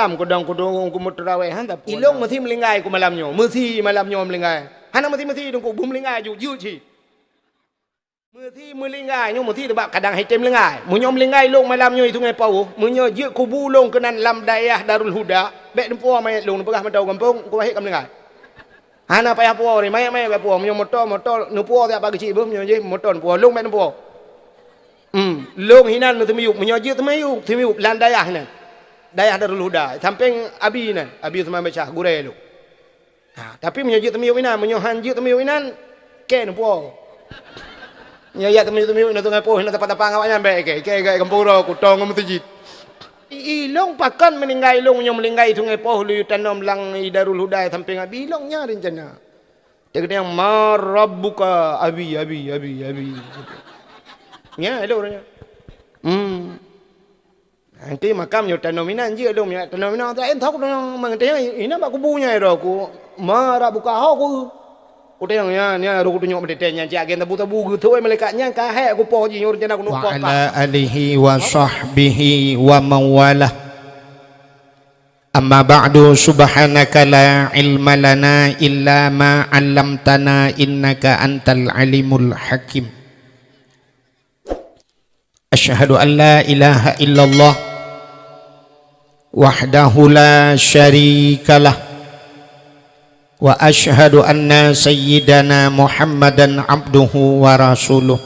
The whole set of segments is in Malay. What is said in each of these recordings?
malam kodang-kodong ku mutraweh han ta ilong mesti melingai ku malamnyo mesti malamnyo melingai hana mesti dong ku bum melingai ju chi mesti melingai nyo mesti sebab kadang hitam melingai munyo melingai long malamnyo itu ngai pau munyo je kubu long kenan lam daerah Darul Huda bek dempo mai long perah mentau kampung ku hek melingai hana payah puo ni mai puo munyo motor nu puo tak bagi chi bum munyo je motor puo long bek dempo long hinan nu temiuk munyo je temiuk lan daerah nan daerah Darul Huda samping abi nan abi sama baca gure lu tapi menyajik temiuk inan menyohanjik temiuk inan ken po nyayat temiuk inan tu ngapo hinan tapat-tapat awaknya baik ke kampura kutong masjid ilong pakan meninggai long yang meninggai tu ngapo lu tanom lang Darul Huda samping abi ilongnya rencana dia yang marabbuka abi nya ada orangnya nanti makam nyo tanominan je dong ya tanominan tak entok dong mengerti ini mak kubunya ro ku marah buka ho ku tengok ya ro ku tunjuk medetenya cak gen tabu gitu malaikatnya ka he ku po ji nyur jana ku nuk wa ala alihi wa sahbihi wa mawalah amma ba'du subhanaka la ilma lana illa ma 'allamtana innaka antal alimul hakim asyhadu an la ilaha illallah wahdahu la syarikalah wa asyhadu anna sayyidana Muhammadan abduhu wa rasuluh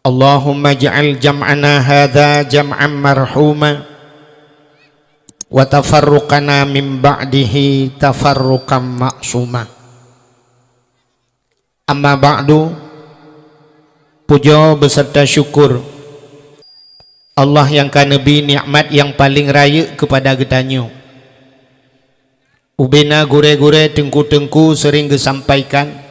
Allahumma ja'al jam'ana hadha jam'an marhuma wa tafarruqana min ba'dihi tafarruqan ma'suma amma ba'du puja beserta syukur Allah yang kan Nabi nikmat yang paling raya kepada getanyo. Ubena gure-gure tengku-tengku sering disampaikan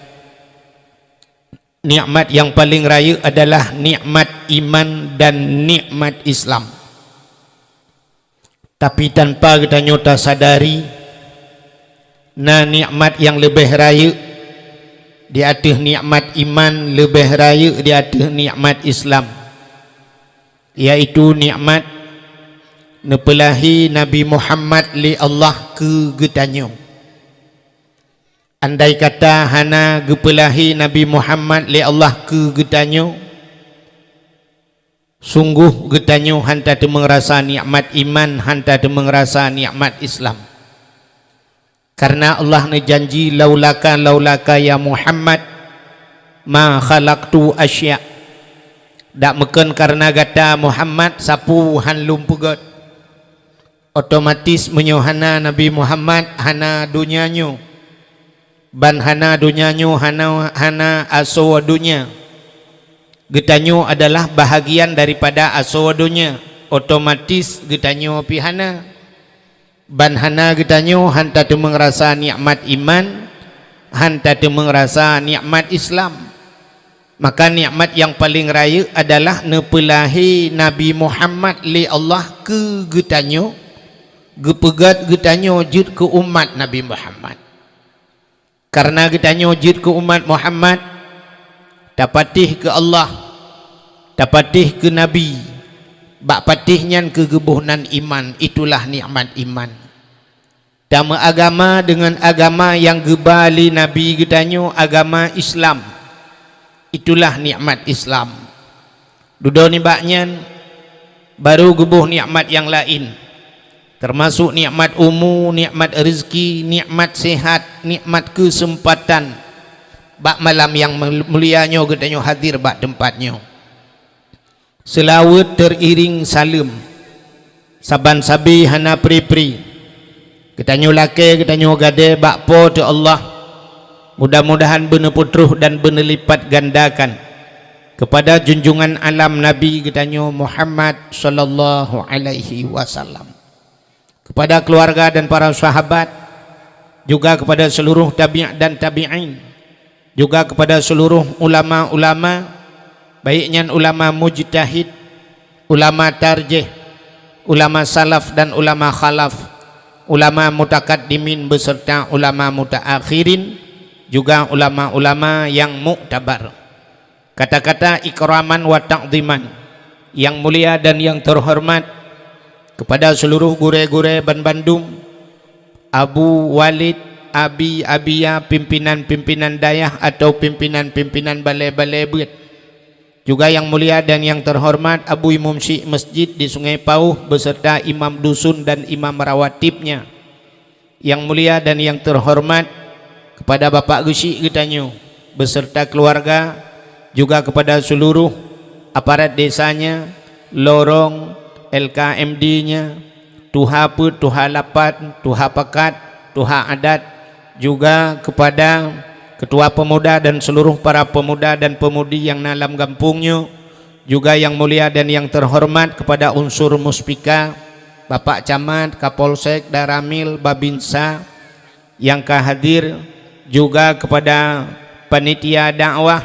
nikmat yang paling raya adalah nikmat iman dan nikmat Islam. Tapi tanpa getanyo tak sadari nikmat yang lebih raya di atas nikmat iman lebih raya di atas nikmat Islam, yaitu nikmat nepelahi Nabi Muhammad li Allah ke getanyo. Andai kata hana gepelahi Nabi Muhammad li Allah ke getanyo, sungguh getanyo hanta tu mengerasa nikmat iman, hanta tu mengerasa nikmat Islam. Karena Allah ne janji laulaka ya Muhammad ma khalaqtu asya. Dak meken karena gata Muhammad sapu han lumpugat otomatis menyohana Nabi Muhammad hana dunyanyo ban hana dunyanyo hana aso dunya getanyo adalah bahagian daripada aso dunya otomatis getanyo pihana ban hana getanyo hanta tu mengerasa nikmat iman hanta tu mengerasa nikmat Islam. Maka nikmat yang paling raya adalah nepelahi Nabi Muhammad li Allah ke getanyo gepegat getanyo jid ke umat Nabi Muhammad. Karena getanyo jid ke umat Muhammad dapatih ke Allah dapatih ke Nabi bak patihnya ke gebuhnan iman, itulah nikmat iman. Dama agama dengan agama yang gebali Nabi getanyo agama Islam, itulah nikmat Islam. Dudo ni baknyan baru gebuh nikmat yang lain, termasuk nikmat umum, nikmat rezeki, nikmat sehat, nikmat kesempatan. Bak malam yang mulianya getanyo hadir bak tempatnya. Selawat teriring salam saban sabi hana pri-pri getanyo lake getanyo gade bak po tu Allah. Mudah-mudahan benar putruh dan benar lipat gandakan kepada junjungan alam Nabi getanyo Muhammad sallallahu alaihi wasallam, kepada keluarga dan para sahabat, juga kepada seluruh tabi' dan tabi'in, juga kepada seluruh ulama-ulama, baiknya ulama mujtahid, ulama tarjih, ulama salaf dan ulama khalaf, ulama mutakaddimin beserta ulama mutaakhirin, juga ulama-ulama yang muktabar. Kata-kata ikraman wa ta'ziman yang mulia dan yang terhormat kepada seluruh gure-gure Ban Bandung, Abu Walid, Abi Abia, pimpinan-pimpinan dayah atau pimpinan-pimpinan balai-balai bet. Juga yang mulia dan yang terhormat Abu Imam Syekh Masjid di Sungai Pauh beserta imam dusun dan imam rawatibnya. Yang mulia dan yang terhormat kepada Bapak Gesi Getanyo beserta keluarga, juga kepada seluruh aparat desanya, lorong, LKMD-nya, Tuha Put, Tuha Lapat, Tuha Pakat, Tuha Adat, juga kepada ketua pemuda dan seluruh para pemuda dan pemudi yang dalam kampungnya, juga yang mulia dan yang terhormat kepada unsur muspika, Bapak Camat, Kapolsek, Daramil, Babinsa yang hadir, juga kepada panitia dakwah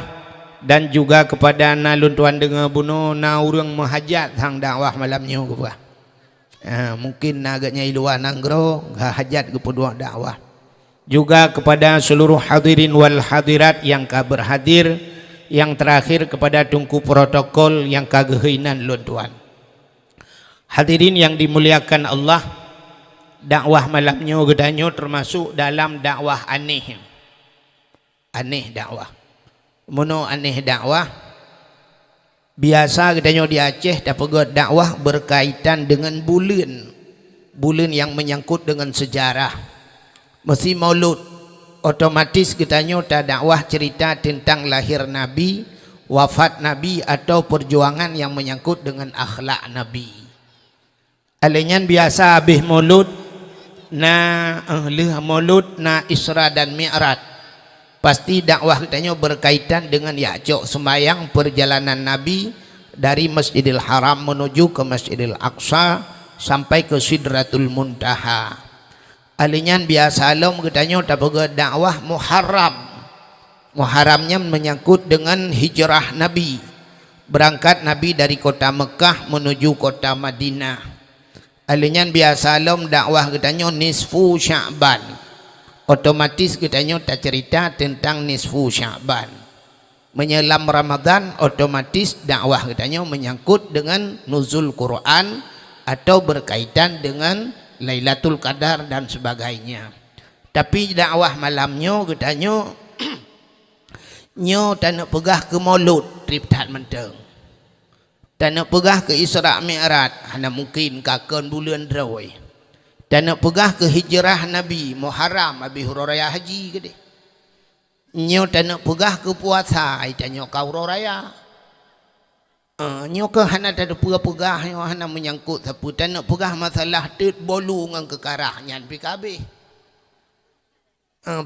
dan juga kepada nalun tuan dengar bunuh na urang menghajat hang dakwah malamnya gua. Mungkin agaknya iluan nanggro hajat ke pedua dakwah. Juga kepada seluruh hadirin wal hadirat yang berhadir, yang terakhir kepada tungku protokol yang kagehinan lun tuan. Hadirin yang dimuliakan Allah, dakwah malamnya gedanyo termasuk dalam dakwah aneh. Aneh dakwah. Mono aneh dakwah. Biasa gedanyo di Aceh dapat dakwah berkaitan dengan bulan. Bulan yang menyangkut dengan sejarah. Mesti maulud, otomatis gedanyo ta dakwah cerita tentang lahir Nabi, wafat Nabi atau perjuangan yang menyangkut dengan akhlak Nabi. Alenyan biasa habis maulud na Isra dan Mi'raj. Pasti dakwah gedanyo berkaitan dengan cok sembahyang perjalanan Nabi dari Masjidil Haram menuju ke Masjidil Aqsa sampai ke Sidratul Muntaha. Alinyan biasa lom gedanyo taboga dakwah Muharram. Muharramnya menyangkut dengan hijrah Nabi. Berangkat Nabi dari kota Mekah menuju kota Madinah. Alinyan biasa lom dakwah gedanyo nisfu Sya'ban. Otomatis gedanyo tak cerita tentang nisfu Sya'ban. Menyelam Ramadan otomatis dakwah gedanyo menyangkut dengan nuzul Quran atau berkaitan dengan Lailatul Qadar dan sebagainya. Tapi dakwah malamnya gedanyo nyo tak nak pegah ke maulud trip tak menteng. Tak nak pegah ke Isra Mi'raj hana mungkin kakon bulan Rawi. Tak nak pegah ke hijrah Nabi Muharram Abi Hurairah haji gede. Nyo tak nak pegah ke puasa itanyo kau raya. Nyo ke hana tak ada pegah nyo hana menyangkut sapu tak nak pegah masalah tet bolu ngan kekarah nyan PKB.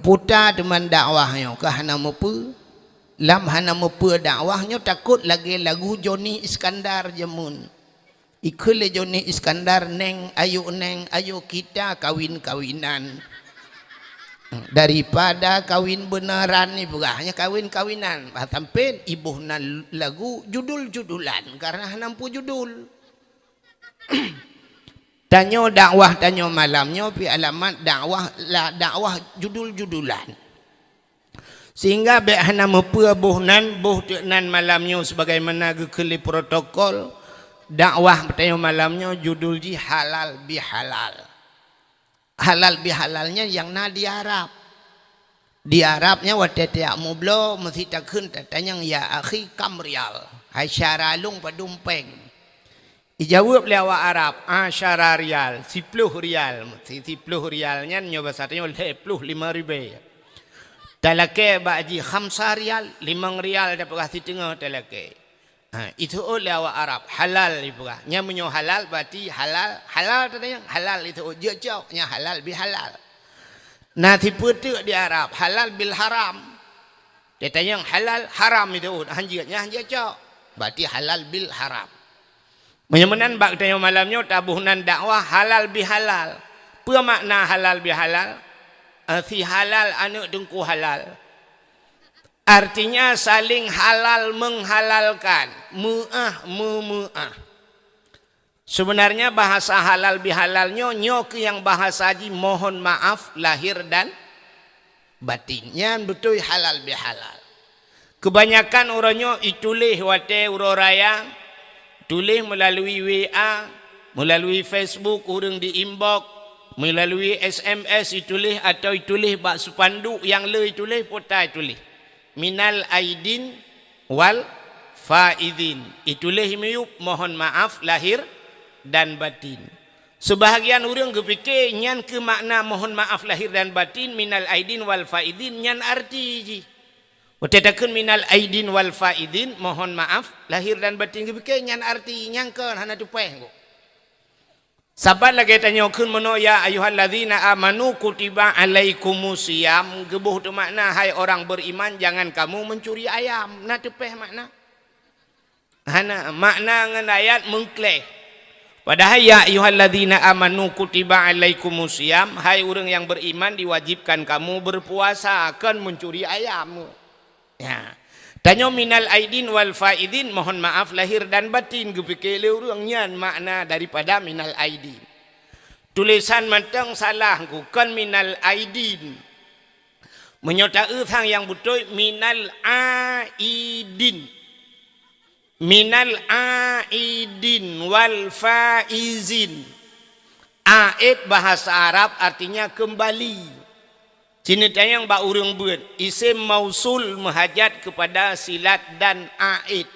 Puta teman dakwah nyo ke hana mepe lam hana mepe dakwah nyo takut lagi lagu Joni Iskandar jemun. Ikule Joni Iskandar neng ayo kita kawin-kawinan. Daripada kawin beneran ni bukannya kawin-kawinan. Sampai ibu lagu judul-judulan karena nampu judul. Tanyo dakwah tanyo malamnya pi alamat dakwah judul-judulan. Sehingga be hana mepe buhnan malamnya sebagaimana gekeli protokol dakwah tanyo malamnya judul ji halal bihalal. Halal bihalalnya yang na di Arab. Di Arabnya waktu tiap mublo mesti takun tanya ya akhi kam rial. Hai syaralung padumpeng. Ijawab lewa Arab, syara rial, 10 rial. 10 rialnya nyoba satanya 25,000. Talake baji 5 rial, 5 rial dapat kasih tengah talake. Itu lewa Arab halal ibuka. Nya menyo halal berarti halal tadi yang halal itu jauh nya halal bihalal. Nah tipe tu di Arab halal bil haram. Dia tanya yang halal haram itu hanjinya jauh berarti halal bil haram. Menyemenan bak tanya malamnya tabuhnan dakwah halal bihalal. Apa makna halal bihalal? Si halal anak dengku halal. Artinya saling halal menghalalkan. Mu'ah. Sebenarnya bahasa halal bihalalnya nyok yang bahasa haji mohon maaf lahir dan batinnya betul halal bihalal. Kebanyakan orangnya itulah wate uroraya tulis melalui WA melalui Facebook urang di inbox, melalui SMS ditulis atau ditulis bak spanduk yang le tulis potai tulis minal aidin wal faidin, itulah miup mohon maaf lahir dan batin. Sebahagian orang kepikir nyan ke makna mohon maaf lahir dan batin minal aidin wal faidin nyan arti ji. Utetakeun minal aidin wal faidin mohon maaf lahir dan batin kepikir nyan arti nyangkeun hana tupeh kok. Sabat lagi tanyakeun meno ya ayyuhalladzina amanu kutiba alaikumusiyam, gebuh tu makna hai orang beriman jangan kamu mencuri ayam. Na tupeh makna. Hana makna ngan ayat mengkleh. Padahal ya ayyuhalladzina amanu kutiba alaikumusiyam, hai orang yang beriman diwajibkan kamu berpuasa, kan mencuri ayam. Ya. Tanya minal aidin wal faidin mohon maaf lahir dan batin kepikir orang nyan makna daripada minal aidin. Tulisan matang salah kan minal aidin. Menyota thang yang betul minal aidin. Minal aidin wal faizin. Aid bahasa Arab artinya kembali. Cina tayang bak urang buat isim mausul menghajat kepada silat dan aid.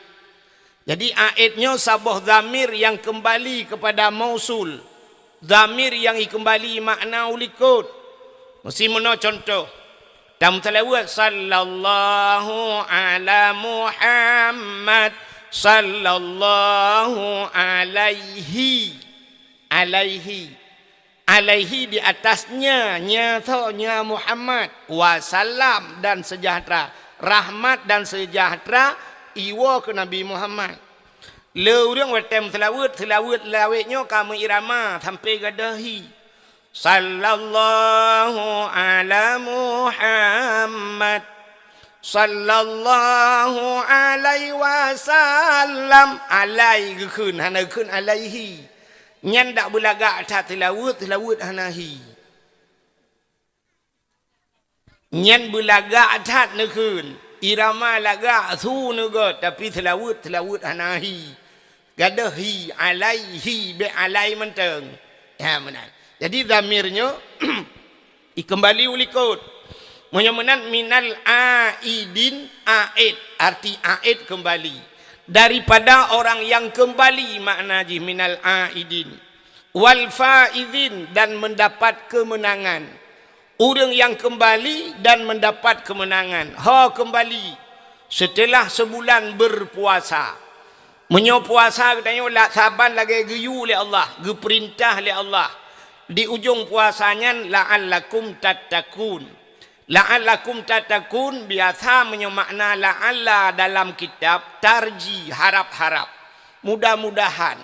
Jadi aidnya sabah zamir yang kembali kepada mausul. Zamir yang kembali makna ulikut. Mesti mana contoh. Dalam telawat sallallahu ala Muhammad sallallahu alaihi alaihi di atasnya nya Muhammad wasallam dan sejahtera, rahmat dan sejahtera iwa ke Nabi Muhammad. Le urang watem selawat lawetnya kamu irama sampai gadahi sallallahu ala Muhammad sallallahu alaihi wasallam alaihi keun hana keun alaihi nyan dak belaga atas tilawut hanahi. Nyan belaga atas nekun. Irama laga su nega tapi tilawut hanahi. Gadahi alaihi be alai menteng. Ya benar. Jadi zamirnya kembali ulikut. Menyemenan minal aidin aid arti aid kembali. Daripada orang yang kembali makna ji minal aidin wal faizin dan mendapat kemenangan. Orang yang kembali dan mendapat kemenangan. Kembali setelah sebulan berpuasa. Menyo puasa katanya la saban lagi geyu oleh Allah, geperintah oleh Allah. Di ujung puasanya la'allakum tattaqun. La'allakum tatakun biasa menyemakna la'alla dalam kitab tarji harap-harap mudah-mudahan,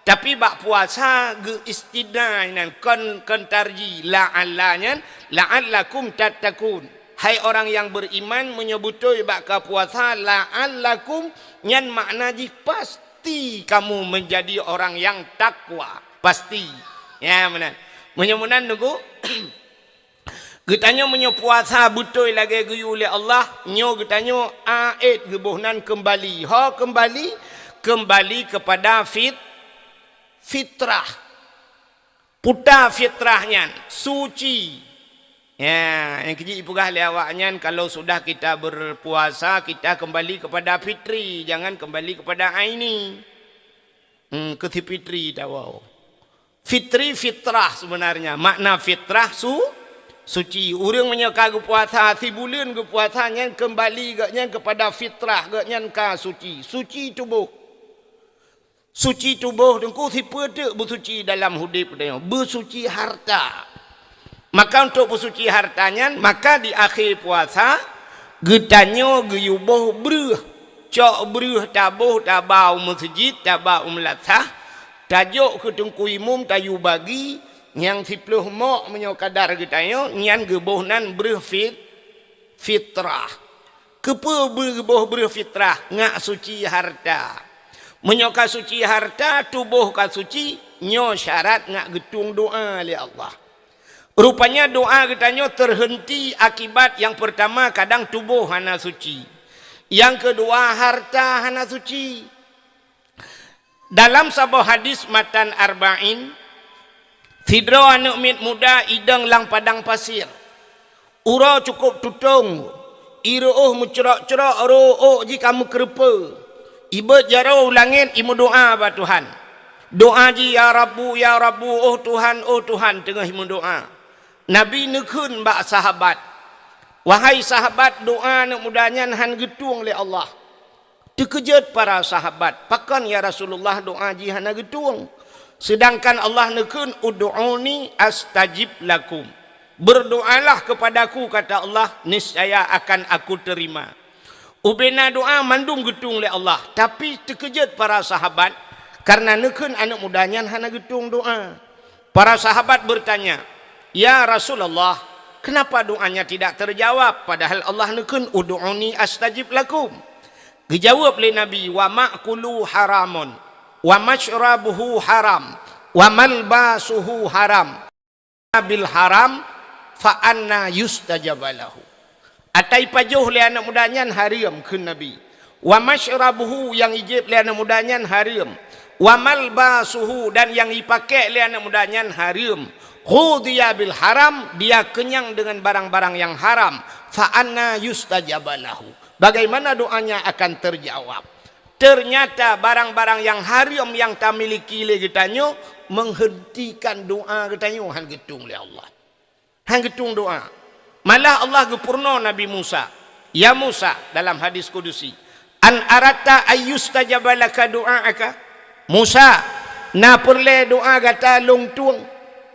tapi bak puasa ge istidainan kon tarji la'allanya la'allakum tatakun. Hai orang yang beriman menyebutui bak ka puasa la'allakum nyan makna ji pasti kamu menjadi orang yang takwa pasti ya benar menyemunan nunggu. Getanya menyo puasa betul lagi geyu oleh Allah nyo getanya aid gebuhnan kembali kembali kepada fitrah puta fitrahnya suci ya yang keji ipugah le awaknya kalau sudah kita berpuasa kita kembali kepada fitri jangan kembali kepada aini ke fitri tawau fitri fitrah sebenarnya makna fitrah suci. Orang menyeka ke puasa si bulan ke puasanya kembali gaknya kepada fitrah gaknya ka suci tubuh dengku si pedek bersuci dalam hidup dia bersuci harta. Maka untuk bersuci hartanya maka di akhir puasa getanya geyuboh beruh cok beruh tabuh tabau masjid tabau melatah tajuk ke tengku imum tayu bagi yang 10 mok menyo kadar getanya nyan gebuhnan berfitrah kepe bergebuh berfitrah ngak suci harta menyoka suci harta tubuh ka suci nyo syarat ngak getung doa li Allah. Rupanya doa getanya terhenti akibat yang pertama kadang tubuh hana suci, yang kedua harta hana suci. Dalam sebuah hadis matan arba'in, Fidro anak mit muda idang lang padang pasir. Ura cukup tutung. Iruh mencerak-cerak roh ji kamu kerupa. Ibat jarau langit imu doa ba Tuhan. Doa ji ya Rabbu oh Tuhan tengah imu doa. Nabi nekun ba sahabat. Wahai sahabat, doa nak mudanya han getung le Allah. Terkejut para sahabat. Pakan ya Rasulullah doa ji hana getung. Sedangkan Allah nekun ud'uni astajib lakum. Berdoalah kepadaku kata Allah, niscaya akan aku terima. Ubena doa mandum getung le Allah. Tapi terkejut para sahabat karena nekun anak mudanya hana getung doa. Para sahabat bertanya, "Ya Rasulullah, kenapa doanya tidak terjawab padahal Allah nekun ud'uni astajib lakum?" Dijawab oleh Nabi, "Wa ma'kulu haramun. Wa mashrabuhu haram wa malbasuhu haram bil haram fa anna yustajabalahu." Atai pajuh le anak mudanya haram ke Nabi. Wa mashrabuhu yang ijib le anak mudanya haram. Wa malbasuhu dan yang dipakai le anak mudanya haram. Khudiya bil haram, dia kenyang dengan barang-barang yang haram. Fa anna yustajabalahu. Bagaimana doanya akan terjawab? Ternyata barang-barang yang haram yang tak miliki le getanyo menghentikan doa getanyo han getung le Allah. Han getung doa. Malah Allah gepurno Nabi Musa. Ya Musa dalam hadis kudusi, an arata ayyustajabalaka doa'aka. Musa, na perle doa gata long tuang.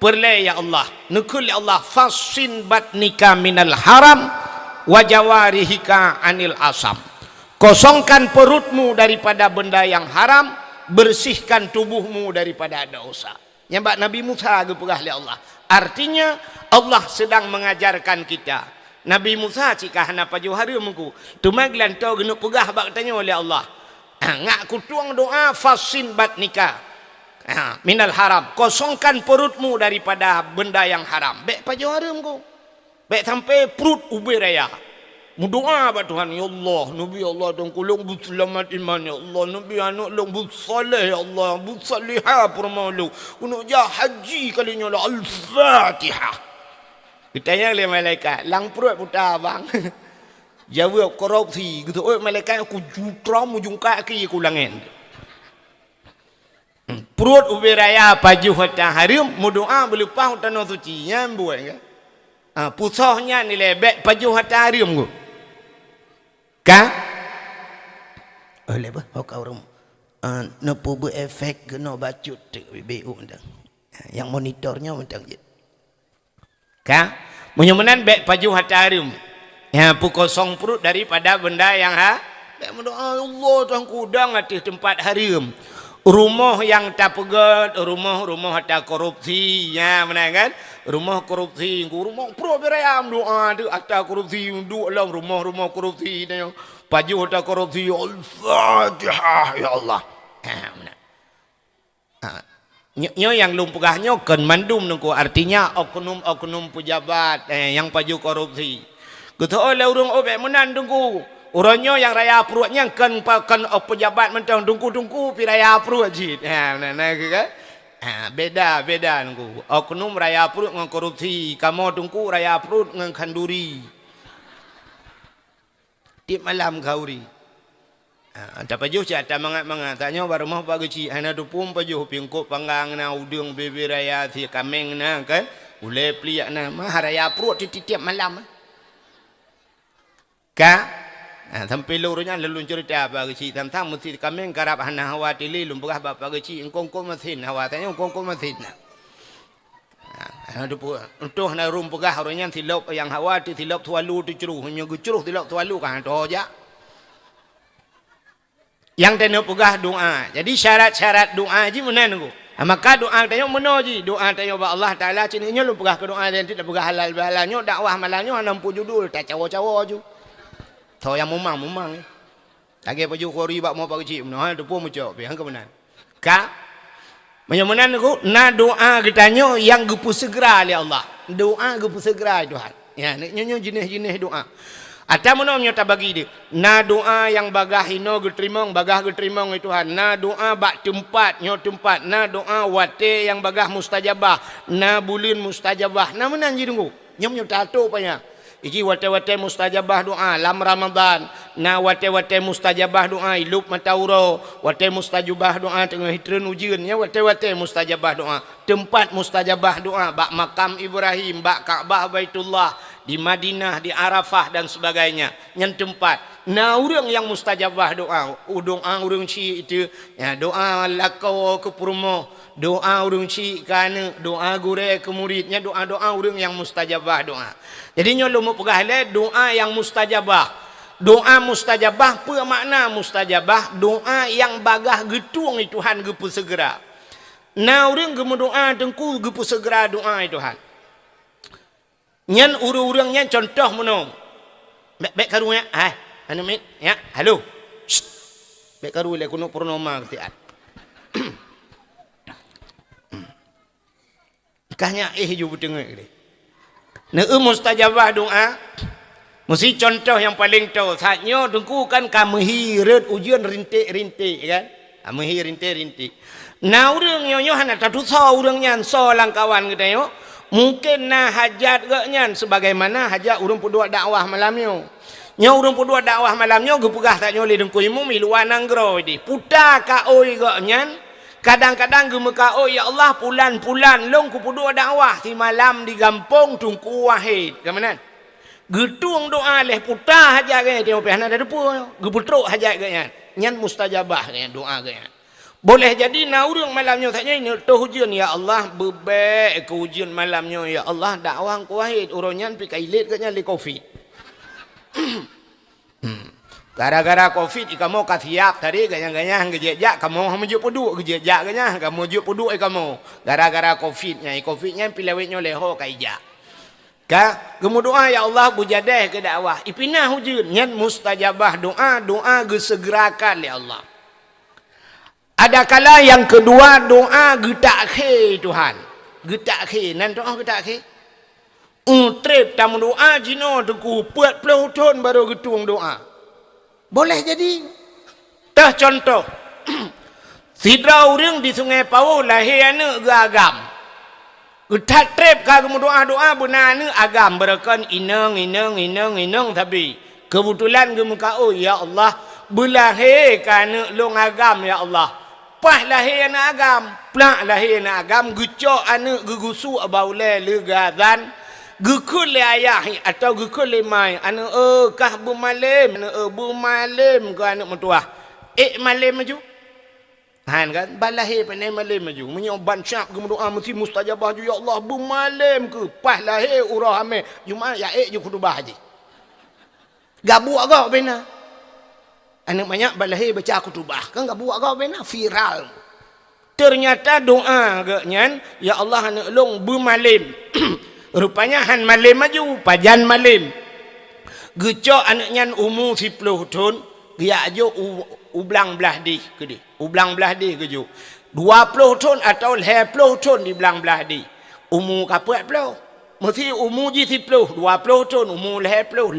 Perle ya Allah. Nekul ya Allah fasin batnika minal haram wa jawarihika anil asam. Kosongkan perutmu daripada benda yang haram, bersihkan tubuhmu daripada dosa. Nyambak Nabi Musa gepegah oleh Allah. Artinya Allah sedang mengajarkan kita. Nabi Musa jika hana paju hari mengku, tumaglan tau genuk pegah bak tanya oleh Allah. Ngak kutuang doa fasin batnika minal haram. Kosongkan perutmu daripada benda yang haram. Bek paju hari mengku. Bek sampai perut ubi raya. Berdoa pada Tuhan, ya Allah, Nabi Allah dan kulung berselamat iman, ya Allah, Nabi anak long bersalih, ya Allah, bersalihah permalu, untuk jah haji kalinya lah, Al-Fatihah. Kita yang oleh malaikat, lang perut putar abang. Jawab korupsi, gitu, oh malaikat aku jutra mujung kaki aku langit. Perut ubi raya paju hata harim, mudoa berlupa tanah suci, yang buat kan? Pusahnya nilai bek paju hata harim ku. Ka oleh bah kau rum nepu berefek kena bacut tu BU undang yang monitornya undang je ka menyemenan bek paju hatarim ya pu kosong perut daripada benda yang bek mendoa Allah tuan kudang atas tempat harim rumah yang tak pegat rumah ada korupsi ya mana kan rumah korupsi rumah pro berayam doa tu ada korupsi duk dalam rumah korupsi dan paju ada korupsi Al-Fatihah ya Allah mana nyo yang lumpugahnya kan mandum nungku artinya oknum pejabat yang paju korupsi gitu oleh urung obek menan tunggu orangnya yang raya perutnya kan pejabat mentang tungku pi raya perut jid. Nah kan? Beda nunggu. Oknum raya perut dengan korupsi, kamu tungku raya perut dengan kanduri. Tiap malam kauri. Tak pajuh cak mangat tanya baru mah pagi ci ana dupum pajuh pingkuk panggang na udung bebe raya si kameng na kan. Ule pliak na mah raya perut tiap malam. Ka sampai lurunya lalu cerita apa kecil tentang mesti kami karap hana hawa tili lumpur apa kecil engkau mesin hawa tanya engkau mesin ada pun untuk hana rumpur harunya tilap yang hawa tilap tualu tu ceruh hanya ceruh tilap tualu kan toja yang tanya pegah doa jadi syarat-syarat doa je mana nunggu maka doa tanya mana je doa tanya ba Allah Taala cininya lumpur ke doa dan tidak pegah halal halalnya dakwah malalnya 60 judul tak cawa-cawa je tau yang mumang lagi paju kori bak mau pak kecil nah tu pun muncul yang ke mana ka menyemenan aku na doa getanyo yang gepu segera oleh Allah doa gepu segera Tuhan ya nyo jenis doa Ata monomnya tak bagi dia. Na doa yang bagah hino getrimong, bagah getrimong itu Tuhan. Na doa bak tempat, nyo tempat. Na doa wate yang bagah mustajabah. Na bulun mustajabah. Na menan je tunggu. Nyom tato panya. Iki wate-wate mustajabah doa lam Ramadan. Na wate-wate mustajabah doa ilup matauro. Wate mustajabah doa tengah hitreun ujian. Ya wate-wate mustajabah doa. Tempat mustajabah doa. Bak makam Ibrahim, bak Ka'bah Baitullah. Di Madinah, di Arafah dan sebagainya. Yang tempat. Nah orang yang mustajabah doa. Doa orang ci itu. Ya, doa lakau ke purmo. Doa orang ci kana. Doa gure ke muridnya. Doa-doa orang yang mustajabah doa. Jadi nyolong mau pegah le doa yang mustajabah. Doa mustajabah. Apa makna mustajabah? Doa yang bagah getung itu Tuhan gepu segera. Nah orang gemu doa tengku gepu segera doa itu Tuhan. Nyan urang-urangnya contoh menom. Bek karu ya. Anu mit ya. Halo. Bek karu le kuno purnama ketian. Ikahnya ju betengek ni. Neu mustajabah doa. Mesti contoh yang paling tahu. Saatnya dengku kan kamehi red ujian rintik-rintik kan. Kamehi rintik-rintik. Nah urang nyo hana tatu so urangnya so langkawan kita yo. Mungkin na hajat gaknya sebagaimana hajat urang pudua dakwah malamnya. Nya urang pudua dakwah malamnya gepegah tak nyoli dengku imu miluan nanggro di. Puta ka oi gaknya. Kadang-kadang gemeka oi ya Allah pulan-pulan long ku pudua dakwah di malam di gampong tungku wahid. Kamanan? Getung doa leh puta hajat gaknya tengok pihana ada depu. Geputruk hajat gaknya. Nyan mustajabah gaknya doa gaknya. Boleh jadi na urang malamnya taknya ini tu hujan ya Allah bebek ke hujan malamnya ya Allah dakwah ku wahid uronyan pi kailit katnya li covid. Gara-gara covid ikamu kasiap tadi ganyang-ganyang gejejak kamu hamujuk pudu gejejak ganya kamu juk pudu kamu gara-gara covidnya pi lewetnya leho kaija. Ka gemu doa ya Allah bujadeh ke dakwah ipinah hujan nyan mustajabah doa gesegerakan ya Allah. Ada kala yang kedua doa getak ke Tuhan. Getak ke. Nan doa getak ke. Trip tamu doa jino tengku puat pelauton baru getung doa. Boleh jadi. Tah contoh. Sidra orang di Sungai Pau lahir anak agam. Getak trip kalau doa-doa benar agam berakan inang tapi kebetulan gemuka oh ya Allah belahir kana long agam ya Allah. Pah lahir anak agam, plak lahir anak agam, gecok anak gegusu abaule legadan, gekul le ayah atau gekul le mai, anak kah bumalim, anak bumalim ke anak mentua, malim maju, han kan, balahir panai malim maju, menyoban syak gemudoa mesti mustajabah ju ya Allah bumalim ke, pah lahir urah ame, cuma ya ju kudubah haji, gabu agak bena. Anak banyak balahir baca kutubah. Kan tak buat kau benar viral. Ternyata doa agaknya ya Allah anak long bermalim. Rupanya han malim maju pajan malim. Gecok anaknya umur 10 tahun dia ajo ublang belah di ke dia. Ublang belah di ke jo. 20 tahun atau 20 tahun di belang belah di. Umur kaput puluh. Mesti umur 20, 20 tahun, umur 20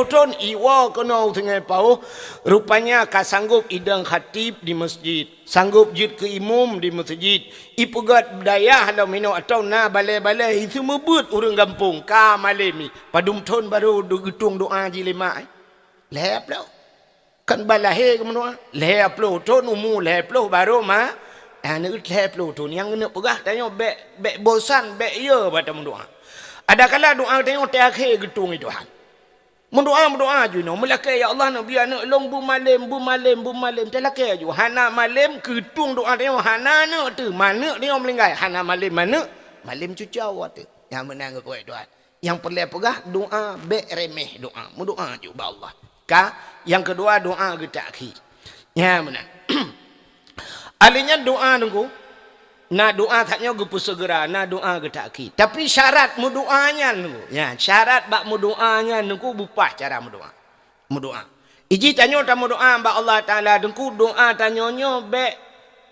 tahun, iwa kena Sungai Pau. Rupanya ka sanggup idang khatib di masjid. Sanggup jid ke imam di masjid. Ipugat budaya halau minum atau na balai-balai. Itu mebut orang kampung. Ka malemi. Padum tahun baru getung doa jilima. 20. Kan balahir ke menua. 20 tahun, umur 20 baru ma. Anak 20 tahun. Yang kena pegah tanya bek bosan, bek ya pada mendoa. Ada kala doa tengok terakhir getung itu Tuhan. Mendoa je no. Melakai ya Allah Nabi anak long bumalim. Telakai je. Hana malim getung doa tengok hana nak tu. Mana dia melingkai. Hana malim mana? Malim cucau tu. Yang menang ke kuat Tuhan. Yang perlu pegah doa bek remeh doa. Mendoa je ba Allah. Ka yang kedua doa getak ki. Ya menang. Alinya doa nunggu. Na doa taknya gepu segera, na doa getaki. Tapi syarat mu doanya nunggu. Ya, syarat bak mu doanya nunggu bupah cara mu doa. Mu doa. Iji tanyo tamu doa ba Allah Taala nunggu doa tanyonyo be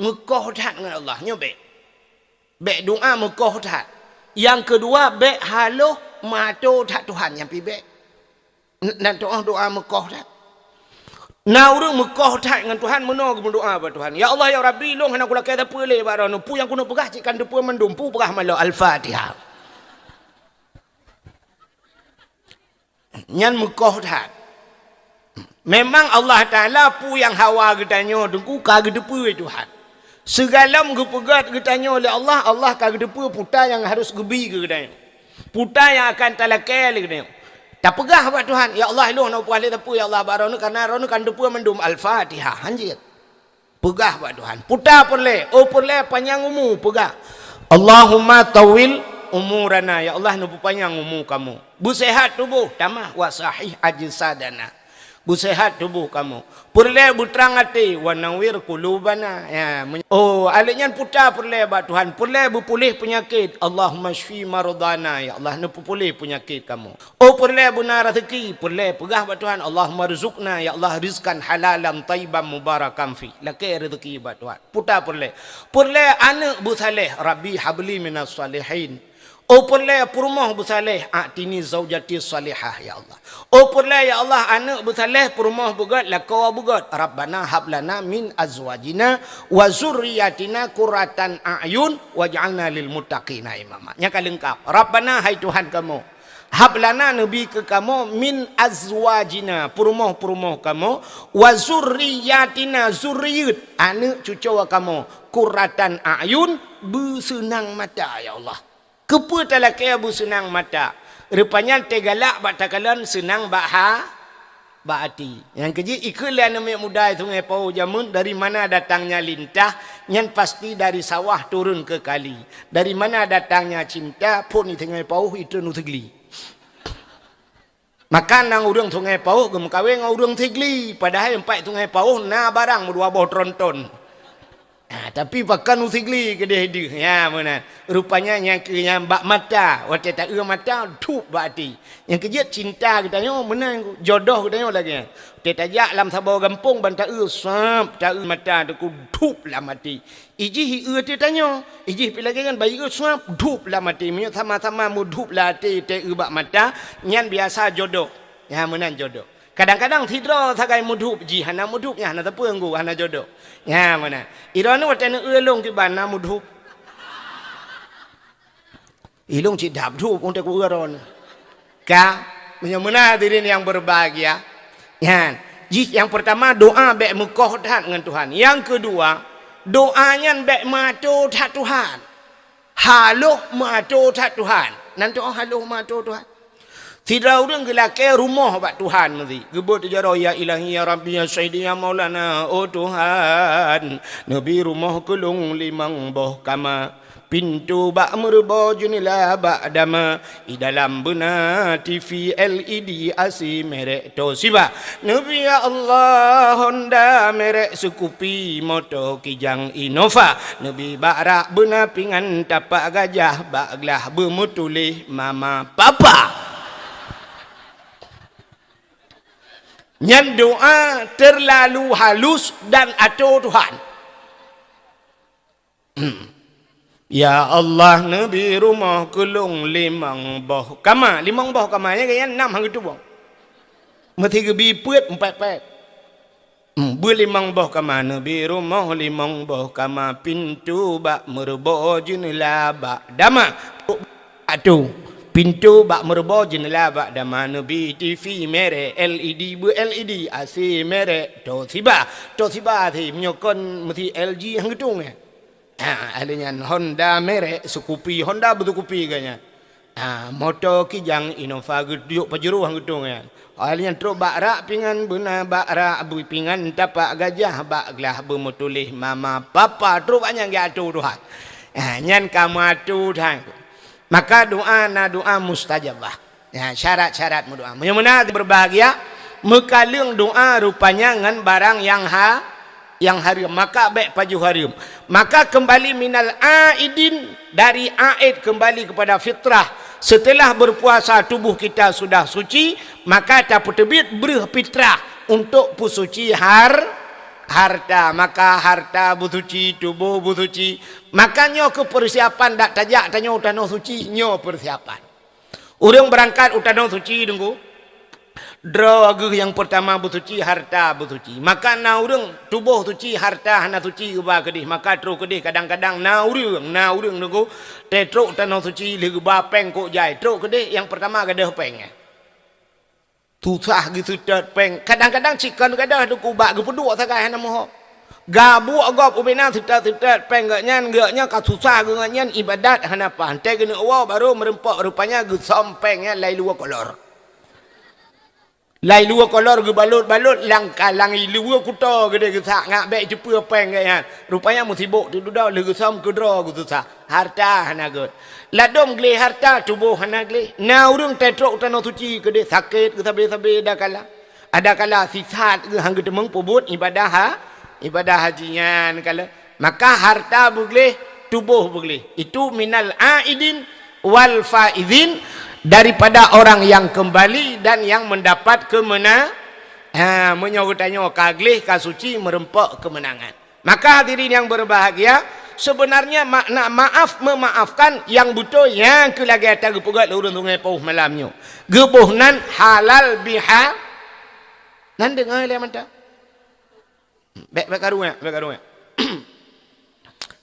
ngekoh dat dengan Allah nyo be. Be doa mekoh dat. Yang kedua be halo mato tak Tuhan yang pi be. Nak doa Mekah dah. Nah orang Mekah dah dengan Tuhan mana aku berdoa pada Tuhan. Ya Allah ya Rabbi long hana kula kata apa le barang pu yang kuno pegah cikan depu mendum pu pegah malau Al-Fatihah. Nyan Mekah dah. Memang Allah Taala pu yang hawa getanya dengku ka gedepu Tuhan. Segala menggepegat getanya oleh Allah, Allah ka gedepu puta yang harus gebi ke getanya. Puta yang akan talakai le getanya. Tak pegah buat Tuhan. Ya Allah lu nak puas lepa ya Allah baronu karena ronu kan depu mendum Al-Fatihah. Anjir. Pegah buat Tuhan. Puta perle, perle panjang umur pegah. Allahumma tawil umurana ya Allah nu panjang umur kamu. Bu sehat tubuh tamah wa sahih ajsadana. Bu sehat tubuh kamu. Perle bu terang hati wa nawir qulubana ya. Oh, aliknya puta perle ba Tuhan. Perle bu pulih penyakit. Allahumma shfi maradana ya Allah nu pulih penyakit kamu. Oh, perle bu na rezeki. Perle pegah ba Tuhan. Allahumma rizqna ya Allah rizqan halalan tayyiban mubarakan fi. Laki rezeki ba Tuhan. Puta perle. Perle anak bu saleh. Rabbi habli minas salihin. Oh perle perumah bersaleh atini zaujati salihah ya Allah. Oh perle ya Allah anak bersaleh perumah begat lakawa begat. Rabbana hablana min azwajina wa zurriyatina qurratan a'yun waj'alna lil muttaqina imama. Nya kalengkap. Rabbana hai Tuhan kamu. Hablana nabi ke kamu min azwajina perumah kamu wa zurriyatina zurriyat anak cucu kamu qurratan a'yun bersenang mata ya Allah. Kepa talaki abu senang mata. Rupanya tegalak batakalan senang hati. Yang keji ikulah nama muda itu ngepau jamun dari mana datangnya lintah, yang pasti dari sawah turun ke kali. Dari mana datangnya cinta pun itu ngepau itu nutigli. Maka nang urang tu ngepau gemkawe ngau urang tigli, padahal empat tu ngepau na barang dua boh tronton. Tapi pakan usigli ke dia ya mana rupanya yang bak mata waktu tak mata tup bati yang kerja cinta kita nyo mana jodoh kita nyo lagi dia tajak lam sabau gampung banta sap tak mata tu tup lah mati iji dia tanya iji pilagi kan bayi sap tup lah mati menyo sama-sama mu tup lah te bak mata nyan biasa jodoh ya mana jodoh. Kadang-kadang tidra sakai mudhup ji hana mudhupnya hana tapenggu hana jodoh. Ya mana? Irana watana elong ki bana mudhup. Ilong ci dap dhup untuk ku eron. Ka menyamuna hadirin yang berbahagia. Ya. Ji yang pertama doa bek Mekah dengan Tuhan. Yang kedua doanya bek mato tak Tuhan. Haloh mato tak Tuhan. Nanti haloh mato Tuhan. Tidak orang gelak rumah bak Tuhan mesti. Gebut jaro ya ilahi ya rabbi ya sayyidi ya maulana. Oh Tuhan, nabi rumah kelung limang boh kama. Pintu bak merba junila bak dama. I dalam bena TV LED asi merek Toshiba. Nabi ya Allah Honda merek Scoopy moto Kijang Innova. Nabi bakrak bena pingan tapak gajah bak gelah bermutulih mama papa. Yang doa terlalu halus dan atur Tuhan. Ya Allah nabi rumah kelung limang boh kama. Limang boh kamanya kaya 6 hari tu boh. Mesti gebi puet 4. Berlimang boh kama nabi rumah limang boh kama pintu bak merbo jenela bak dama. Atu. Pintu bak merba jendela bak dama nabi TV merek LED LED AC merek Toshiba. Toshiba thì menyokon mesti LG hang gedung ya. Adanya Honda merek Scoopy, Honda betul Scoopy kayaknya. Motor Kijang Innova geduk pajuru hang gedung ya. Adanya truk bakrak pingan bena bakrak abu pingan tapak gajah bak gelah bermutulih mama papa truk banyak ga atu Tuhan. Nyan kamu atu Tuhan. Maka doa na doa mustajabah. Ya, syarat-syarat doa. Menyamuna berbahagia, mekalung doa rupanya ngan barang yang haram. Maka baik paju haram. Maka kembali minal aidin dari aid kembali kepada fitrah. Setelah berpuasa tubuh kita sudah suci, maka tak terbit berfitrah untuk pusuci harta. Maka harta bersuci, tubuh bersuci. Makanya ke persiapan dak tajak tanya utano suci nyo persiapan. Orang berangkat utano suci tunggu. Draw yang pertama bersuci harta bersuci. Maka naurung tubuh suci harta hana suci ubah kedih. Maka tru kedih kadang-kadang naurung nunggu tetruk tanah suci lagi bapeng kok jai. Tru kedih yang pertama gadah peng. Susah gitu peng. Kadang-kadang cikan gadah tu kubak gepeduk sakai hana moh. Gabu agop ubena sitat peng gaknya ka susah gaknya ibadat hana pantai kena awak baru merempak rupanya gesom pengnya lai luar kolor. Lai luar kolor ke balut-balut lang luar kuta gede gesak ngak baik cepu peng kan. Rupanya musibuk tu dah le gesam ke dra ku susah. Harta hana god. Ladom gle harta tubuh hana gle. Na urung tetrok tanah suci gede sakit ke sabe-sabe dah kala. Ada kala sisat ke hang temeng pobut ibadah hajian kala. Maka harta bugle tubuh bugle. Itu minal aidin wal faizin. Daripada orang yang kembali dan yang mendapat kemenangan, menyogotannya kaglih kasuci merempak kemenangan. Maka hadirin yang berbahagia, sebenarnya makna maaf memaafkan yang betul yang kelagi atas gepugat lurun sungai pauh malamnya. Gebuhnan halal biha. Nan dengar le mata. Baik karung.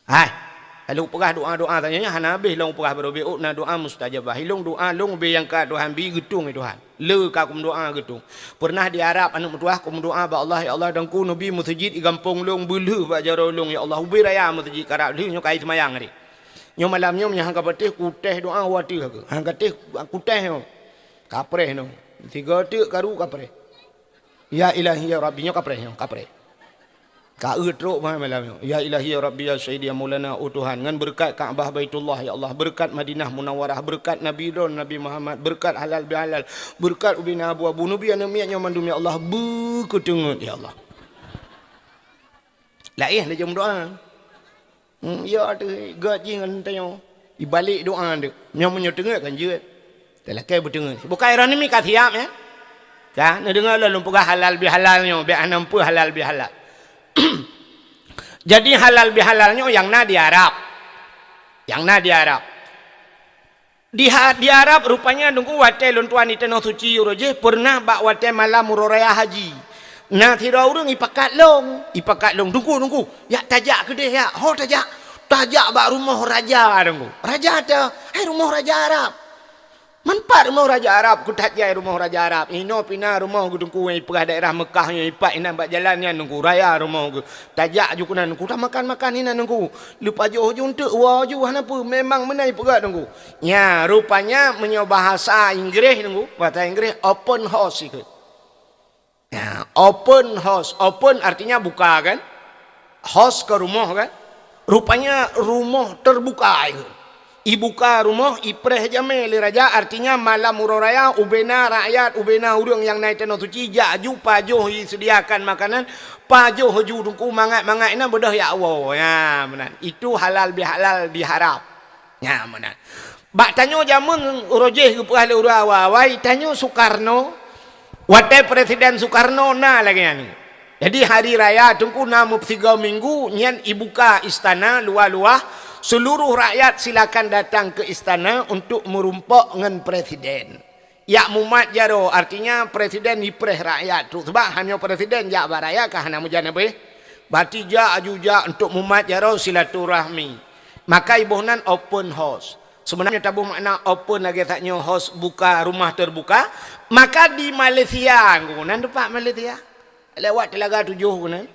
Hai. Long pegah doa tanya hana habis long pegah berobe na doa mustajabah. Hilong doa long be yang ka Tuhan bi getung Tuhan. Le ka kum doa getung. Pernah di Arab anu tuah kum doa ba Allah ya Allah dan ku nabi masjid i gampong long belu ba jaro long ya Allah ubi raya masjid karab li nyo kai semayang ri. Nyo malam nyo nya hang ka betih kuteh doa wati ka. Hang ka teh kuteh no. Kapreh no. Tiga tik karu kapreh. Ya ilahi ya rabbi nyo kapreh. Ka utruk malam ya ilahi ya rabbi ya sayyidi ya maulana Tuhan ngan berkat Kaabah Baitullah ya Allah berkat Madinah Munawwarah berkat Nabi Don Nabi Muhammad berkat halal bihalal berkat ubina abu nabi anamiyanya mandum ya Allah berketengut ya Allah laih dia jom doa ya tu gaji ngan tayo ibalik doa dia nyo menyetengut kan je telakai bertengut bukan irani mi katiap ya kan dengar lalu pegah halal bihalalnya bi anampu halal bihalal. Jadi halal bihalalnya yang na di Arab. Di Arab rupanya nunggu wate lontuan itu no suci roje pernah bak wate malam raya haji. Nah tira urang ipakat long nunggu. Ya tajak gede ya. Ho tajak bak rumah raja nunggu. Raja ada, rumah raja Arab. Manfaat rumah Raja Arab, kutat jai rumah Raja Arab. Ino pina rumah ku tungku perah daerah Mekah nya ipak ina bak jalan nya nunggu raya rumah ku. Tajak ju kunan ku makan ina nunggu. Lupa jo untuk wa ju hanapa memang menai pegat nunggu. Ya, rupanya menyo bahasa Inggeris nunggu, bahasa Inggeris open house ikut. Ya, open house. Open artinya buka kan? House ke rumah kan? Rupanya rumah terbuka ikut. Ibuka rumah ipreh jame li raja artinya malam raya ubena rakyat ubena urang yang naik tanah suci jaju pajoh sediakan makanan pajoh ju dungku mangat ina bedah ya Allah ya benar itu halal bihalal diharap ya benar bak tanyo jamun rojeh ke ahli urawa wai tanyo Soekarno wate presiden Soekarno na lagi anu jadi hari raya tungku namu 3 minggu nyan ibuka istana luah-luah. Seluruh rakyat silakan datang ke istana untuk merumpak dengan presiden. Ya mumat jaro artinya presiden dipreh rakyat tu sebab hanya presiden jak baraya kah hana mujana be. Berarti ja ajuja untuk mumat jaro silaturahmi. Maka ibuhnan open house. Sebenarnya tabuh makna open lagi taknya house buka rumah terbuka. Maka di Malaysia ngunan tempat Malaysia. Lewat Telaga 7 ngunan.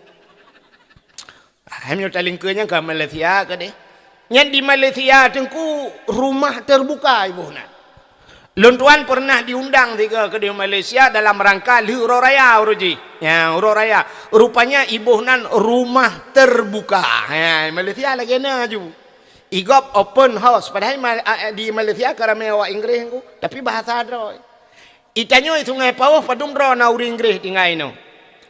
Hanya talingkanya ke Malaysia ke deh. Yang di Malaysia tengku rumah terbuka ibu nak. Lontuan pernah diundang ke di Malaysia dalam rangka Huro Raya uruji. Ya Huro Raya. Rupanya ibu nan rumah terbuka. Ya Malaysia lagi na ju. Igop open house. Padahal di Malaysia kerana awak Inggeris ku. Tapi bahasa dro. Itanyo sungai Pauh padung dro na uri Inggeris tinggal ino.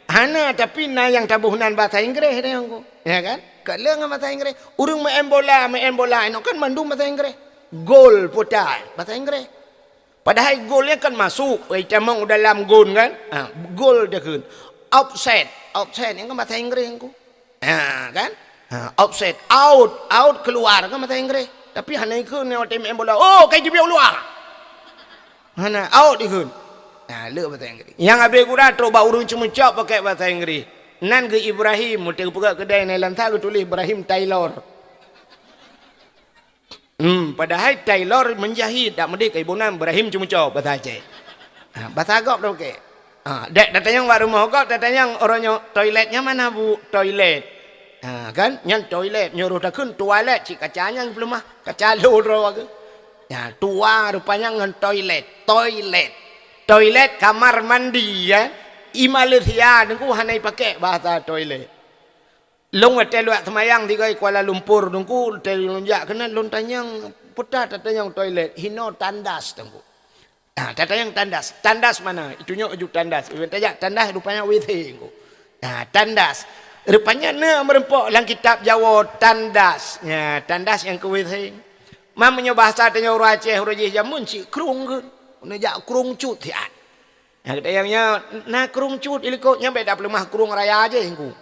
Hana tapi na yang tabuhnan bahasa Inggeris dia ku. Ya kan? Kalau dengan bahasa Inggeris, urung main bola, itu kan mandum bahasa Inggeris. Gol putar bahasa Inggeris. Padahal golnya kan masuk, camang dalam gol kan? Gol dia kan. Offset yang kan bahasa Inggeris ku. Kan? Offset, out keluar kan bahasa Inggeris. Tapi hanya ikut ni waktu main bola. Oh, kayak dia luar. Hana out ikut. Le bahasa Inggeris. Yang habis kurang terus urung cuma cop pakai bahasa Inggeris. Nan ke Ibrahim, muting pegak kedai ni lantar ke tulis Ibrahim Taylor. Padahal Taylor menjahit tak mesti ke ibu nan Ibrahim cuma cop bahasa Aceh. Bahasa Agok tu okey. Dek datang yang rumah kau datang orangnya toiletnya mana bu? Toilet. Kan yang toilet nyuruh dah kun toilet cik kacanya belum mah kaca loro ke. Ya tua rupanya ngan toilet kamar mandi ya. I Malaysia nunggu hanai pakai bahasa toilet. Long hotel luat semayang di Kuala Lumpur nunggu hotel lunjak kena lon tanyang putar tatanyang toilet hino tandas nunggu. Tatanyang tandas mana? Itunya ujuk tandas. Tanya tandas rupanya WC nunggu. Tandas. Rupanya merempok dalam kitab Jawa tandas. Ya, tandas yang ke WC. Mamanya bahasa tanya orang Aceh, orang Aceh jamun cik kerung ke. Nak kerung cut tiat. Kata yangnya nak kerung cut ilikotnya beda pelemah kerung raya aja engku.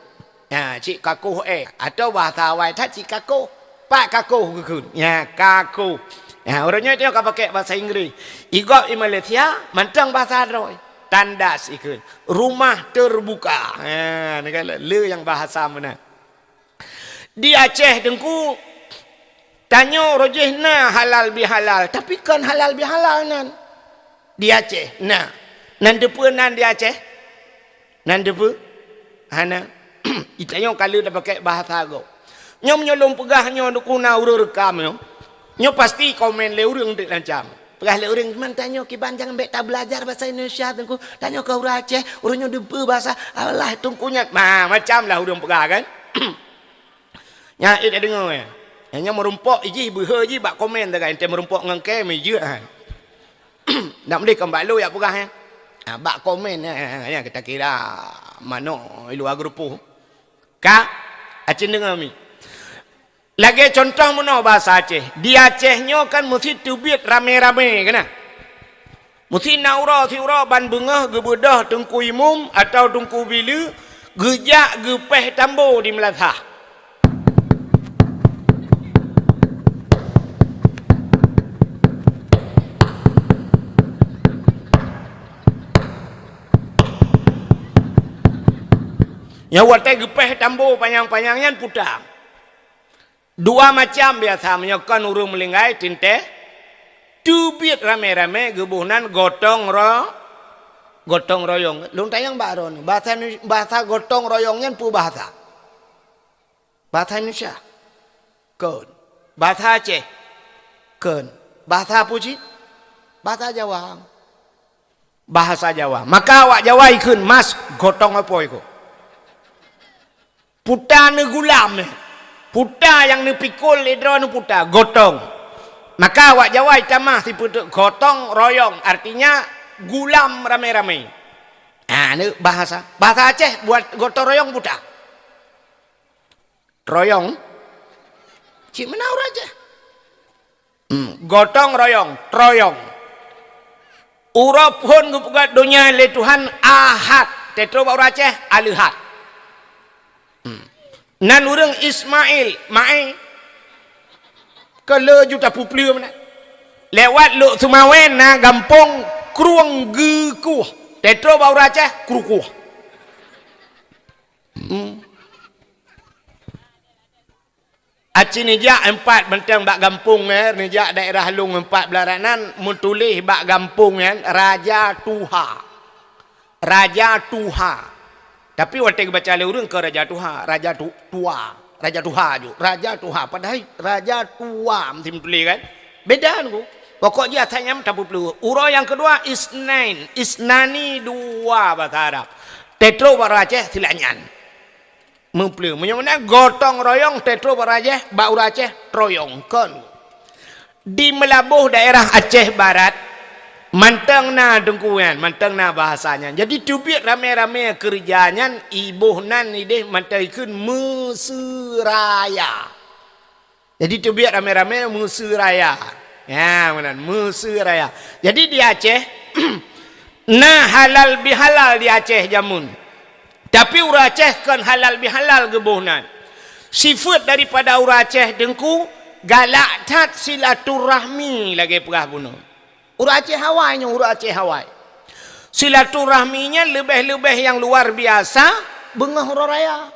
Ya, cik kakuh atau bahasa awal tak cik kakuh. Pak kakuh ke. Ya, kakuh. Ya, orangnya dia akan pakai bahasa Inggeris. Igop di Malaysia mantang bahasa Arab. Tandas ikut. Rumah terbuka. Ya, ni kan le yang bahasa mana. Di Aceh dengku tanya rojih na halal bihalal, tapi kan halal bihalal nan. Di Aceh. Nah, nan depa nan di Aceh. Nan depa hana itanya kalau dah pakai bahasa Arab. Nyom nyolong pegahnya dukuna urut rekam yo. Nyo pasti komen le urang dik lancam. Pegah le urang man tanya ki banjang ambek tak belajar bahasa Indonesia tengku. Tanya ke urang Aceh, urangnya depa bahasa Allah tungkunya. Macam lah urang pegah kan. Nya ida dengar ya. Hanya merumpok iji beha ji bak komen dah kan ente merumpok ngangke me je kan. Nak mesti kembali lu ya pegah ya. Bak komen ya kita kira mano ilu agrupu. Ka acin dengar mi. Lagi contoh mana bahasa Aceh. Di Acehnya kan mesti tubit rame-rame kena. Mesti naura tiura ban bengah gebedah tengku imum atau tengku bila gejak gepeh tambo di Melazah. Yang watai gepeh tambo panjang-panjangnya putang. Dua macam biasa menyokan urung melinggai tinte. Tubit rame-rame gebuhnan gotong royong. Lung tayang baron. Bahasa gotong royongnya pu bahasa. Bahasa Indonesia. Kun. Bahasa Aceh. Kun. Bahasa apa sih? Bahasa Jawa. Bahasa Jawa. Maka awak Jawa ikut mas gotong apa itu? Puta ne gulam ne. Puta yang ni pikul ledro ni puta gotong. Maka awak Jawa itamah si putu gotong royong artinya gulam rame-rame. Ni bahasa Aceh buat gotong royong puta. Royong. Cik mana orang Aceh? Gotong royong, troyong. Urap pun gugat dunia le Tuhan ahad. Tetro orang Aceh alihat. Nan urang Ismail mai kalau juta puplu mana lewat lu Sumawen na gampong kruang gekuh tetro bau Aceh krukuh Aceh nijak 4 bentang bak gampung nijak daerah Lung 4 belaranan mutulih bak gampung Raja Tuha. Tapi waktu baca le urang ke Raja Tuha, Raja Tuha padahal Raja Tua mesti tulis kan. Beda tu. Pokok dia tanya tak perlu. Urang yang kedua isnani dua bahasa Arab. Tetro bahasa Aceh silanyan. Mempelu. Menyamanya gotong royong tetro bahasa Aceh, bau Aceh troyong kan. Di Melabuh daerah Aceh Barat mantang na dengkuan, mantang na bahasanya. Jadi tubik rame-rame kerjanya ibuh nan ideh mantaikun Mesiraya. Jadi tubik rame-rame Mesiraya. Ya, mana Mesiraya. Jadi di Aceh na halal bihalal di Aceh jamun. Tapi urang Aceh kan halal bihalal gebuhnan. Sifat daripada urang Aceh dengku galak tat silaturahmi lagi perah bunuh. Urang Aceh Hawaii. silaturahminya lebih-lebih yang luar biasa bunga huru raya.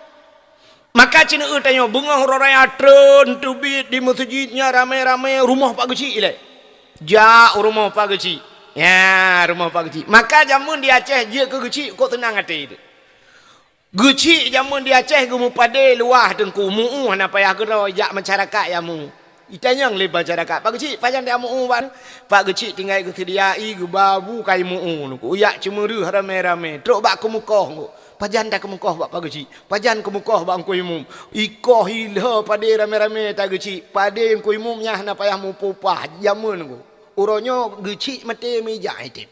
Maka cina tanya bunga huru raya tren tubit di masjidnya ramai-ramai rumah Pak Kecik ile. Ja rumah Pak Kecik. Ya rumah Pak Kecik. Maka jamun di Aceh je ke Kecik kok tenang hati itu. Kecik jamun di Aceh gumu pade luah tengku muu hana payah gero jak masyarakat yamu. Itanya ngli masyarakat Pak Kecik pajan dia muu ban. Pak Kecik tinggal ke sediai ke babu kai muu nuku. Uyak cemuru ramai-ramai. Truk bak ke mukoh. Pajan dah ke mukoh bak Pak Kecik. Pajan ke mukoh bak angku imum. Ikoh hilah pade ramai-ramai tak Kecik. Pade angku imumnya hana payah mu pupah jamun nuku. Uronyo Kecik mati meja itu.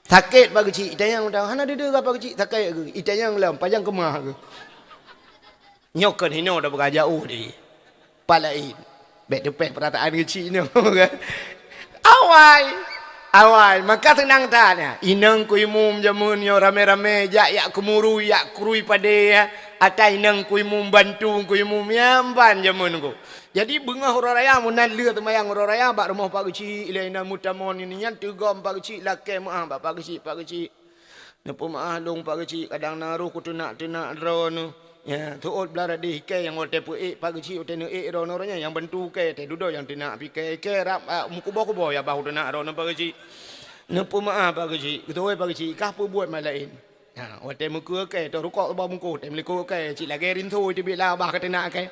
Sakit Pak Kecik. Itanya ngutang hana dede ke Pak Kecik sakit ke. Itanya ngelam pajan ke mah ke. Nyokan hino dah berkah jauh di. Palain. Bek depek perataan Kecik ni kan. Awal maka tenang tanya inang kuimum jamun yo rame-rame yak kemuru yak kurui pada ya atai inang kuimum bantu kuimum yamban jamun ko. Jadi bunga huru raya munal le temayang huru raya bak rumah Pak Kecik ilaina mutamon ini nya tegom Pak Kecik lake maah Pak Kecik nepo maah long Pak Kecik kadang naruh ku tenak ron ya tuot belara di ke yang ote pu Pak Kecik ote ne ron-ronnya yang bantu ke te dudo yang tenak pi ke rap mukubo ya bahu tenak ron Pak Kecik nepo maah Pak Kecik ketoi Pak Kecik kah pu buat malain ha ote muku ke to rukok ba muku te meliku ke cik lagi rin tu ti bila bah ke tenak ke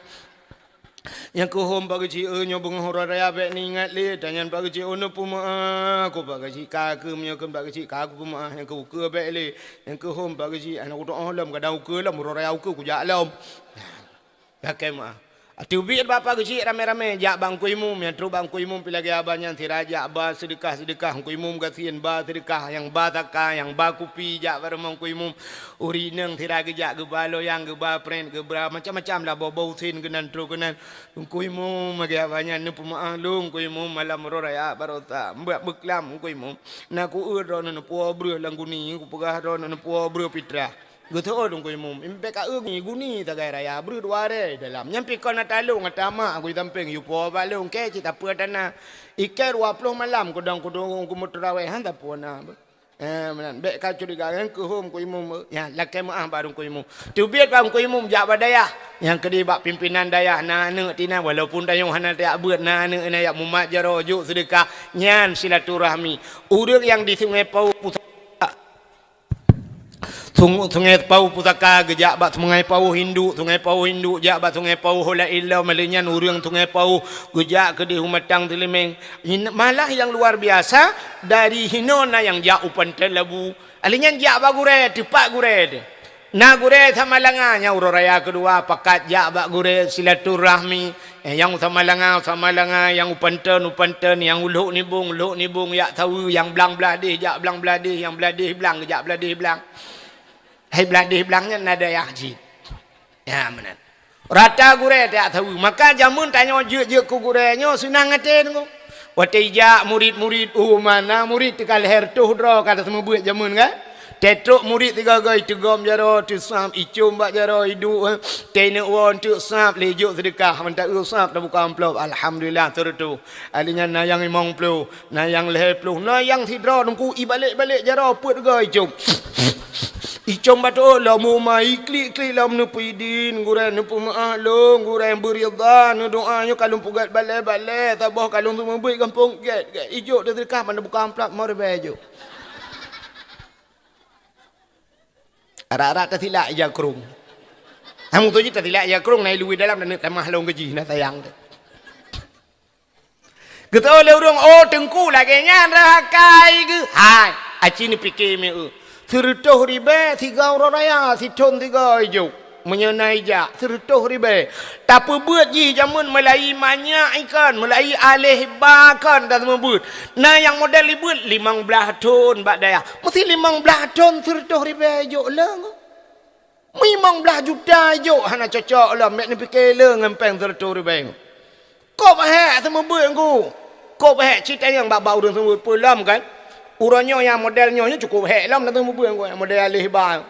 yang ke home Pak Kecik nyo bunga huru raya bek ni ingat le tanyan Pak Kecik ono pu maah ko Pak Kecik ka ke menyokan Pak Kecik ka ku maah yang ke bek le yang ke home Pak Kecik anak ku doa lam kadang ke lam huru raya ku jak lam pakai maah atubit Bapak Kecik rame-rame jak bang kuimum yang tru bang kuimum pilagi abanyan tiraja ba sedekah kuimum gasian ba sedekah yang ba taka yang ba kupi jak bareng kuimum urineng tiraga jak ge balo yang ge ba pren ge bra macam-macam lah bau sin genan tru genan kuimum magi abanyan nu pemaalung kuimum malam raya barota mbak beklam kuimum na ku ron nu po breu langguni ku pegah ron nu po breu pitra Gutu dong ko imum impe ka ni guni tagai raya bru duare dalam nyampi kon natalung atama aku tampeng yu po balung ke cita apa dana iker 20 malam kodong ku mutraweh han tapona menan be ka curiga yang ke home ko imum ya lakai maah barung ko imum tubiat bang ko imum jak badaya yang kedi bak pimpinan daya na ne tina walaupun dayung hana tak beut na ne na yak mumat jaro juk sedekah nyan silaturahmi urang yang di Sungai Pau Sungai Pau Pusaka gejak bat Sungai Pau Hindu jak bat Sungai Pau Hola Illa Malinyan urang Sungai Pau gejak ke di Humatang Telemeng malah yang luar biasa dari Hinona yang jak upan telabu alinyan jak bagure tepak gure na gure sama langanya huru raya kedua pakat jak bak gure silaturahmi yang sama langa yang upan yang uluk nibung yak tahu yang belang beladih jak belang beladih yang beladih belang jak beladih belang hai beladih belangnya nada yahjid ya menan rata gure tak tahu maka jamun tanya je ku gurenya senang ngaten ko watija murid-murid mana murid tekal hertuh dro kata semua buat jamun kan tetruk murid tiga gai tegom jaro tu sam icum bak jaro hidu tene won tu sap lejuk sedekah mentak usap dah buka amplop alhamdulillah tertu alinya nayang 50 nayang 10 nayang sidro nungku ibalik-balik jaro put gai icum icom bato la mu mai klik lam nu pidin guran nu pemaah long guran beridha nu doanya kalung pugat balai tabah kalung tu membui kampung get ijo dah dekah mana buka amplop mau bejo ara-ara ta tilak ya krung hamu tu ta tilak ya krung nai lui dalam dan tamah long gaji na sayang tu gitu le urang tengku lagi nyan rahakai ke hai aci ni fikir me Sertuh ribe 3 orang raya siton 3 hijau menyenai jak sertuh ribe tapi buat ji jamun melai banyak ikan melai alih bakan dan membut nah yang model libut 15 ton bak daya mesti 15 ton sertuh ribe hijau lang 15 juta hijau hana cocok lah mek ni fikir le ngempeng sertuh ribe kau bahak semua buat aku kau bahak cerita yang bak-bau dan semua pulam kan urangnya yang modelnya cukup hek lam datang bubuan ko yang model alih ba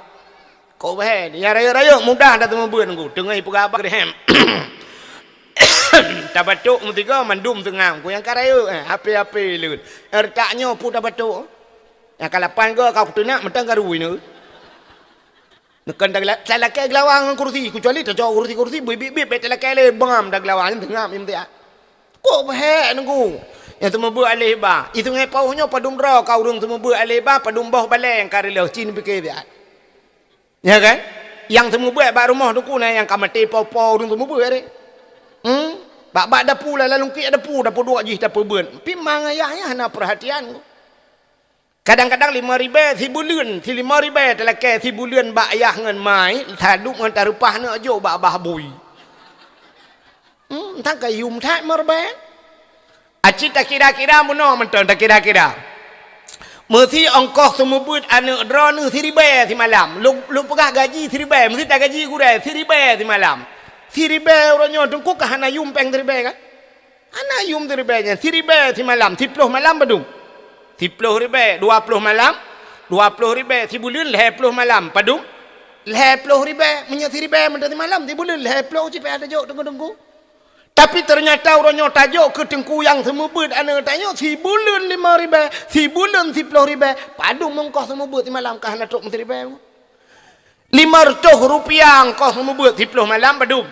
ko he yang raya-raya mudah datang bubuan ko dengai pegabak dehem tabatuk mutiga mandum tengam ko yang karaya api-api lut ertaknya pu tabatuk Yang kalapan ke kau kutunak mentang garui ni. Nekan dah lelaki gelawang kursi kecuali tak jauh kursi bibit lelaki le bangam dah gelawang tengah im dia. Kok bahek nunggu. Yang temu buat alih ba. Itu ngai pauhnya padum dra kau urung temu buat alih ba padum boh baleng karelo cin pikir dia. Ya kan? Yang temu buat ba rumah tu kuna yang kamati pau-pau urung temu buat ni. Bak dapu lah lalu ki dapu dua jih dapu beun. Pi mang ayahnya hana perhatian. Kadang-kadang 5 ribu 1000 lun, 5 ribu telake 1000 lun bak ayah ngan mai, thaduk ngan tarupah nak jo bak bah bui. Entah kayum tak marbe. Acit tak kira-kira muno menton tak kira-kira. Mesti ongkos semua buat anak dra ni 1000 di malam. Lu pegah gaji 1000, mesti tak gaji kurai 1000 di malam. 1000 orangnya tungku kah hana yum peng 1000 kan? Hana yum 1000 nya 1000 di malam, 10 malam badung. 10 ribu, 20 malam, 20 ribu, 10 bulan, 10 malam, padum, 10 ribu, menyat ribu, menjadi malam, 10 bulan, 10 cipe ada jauh tengku. Tapi ternyata orangnya tajuk ke tengku yang semua bud, anak tanya, 10 bulan 5 ribu, 10 bulan 10 ribu, padum mengkau semua bud di malam, kah nak tuk 10 ribu. 500 rupiah kau semua bud, 10 malam, padum,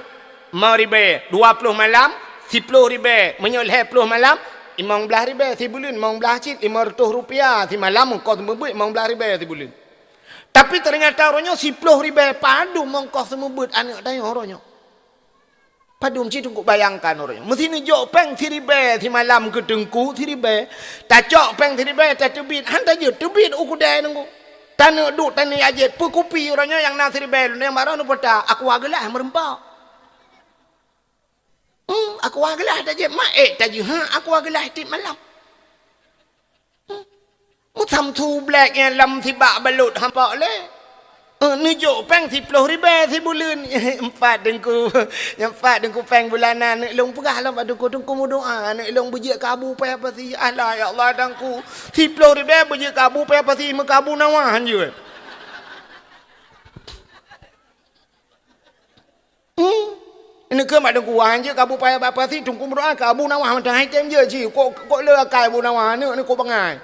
5 ribu, 20 malam, 10 ribu, menyat 10 malam, 15 ribu sebulan, 15 cik 500 rupiah si malam mengkos membut 15 ribu sebulan. Tapi ternyata orangnya 10 ribu padu mengkos membut anak tanya orangnya. Padu mesti tunggu bayangkan orangnya. Mesti ni jok peng 10 ribu si malam ke tengku 10 ribu. Tak jok peng 10 ribu tak tebit. Hantar je tebit ukudai nunggu. Tanah duk tanah ajet pukupi orangnya yang nak 10 ribu yang marah nu peta aku agalah merempau. Aku agalah tak je mak tak je aku agalah tip malam. Mu tham thu black yang lam tibak balut hampa le. Ni jok peng 10 ribu sebulan. Empat dengku peng bulanan ni long pegah lah dengku mu doa ni long bejik kabu pe apa si Allah ya Allah dengku 10 ribu bejik kabu pe apa si mekabu nawahan je. Ini ke mak dengku wah je kabu payah apa sih tungku berdoa kabu nawah macam hai tem je ci kok leur kai bu nawah ni kok bangai.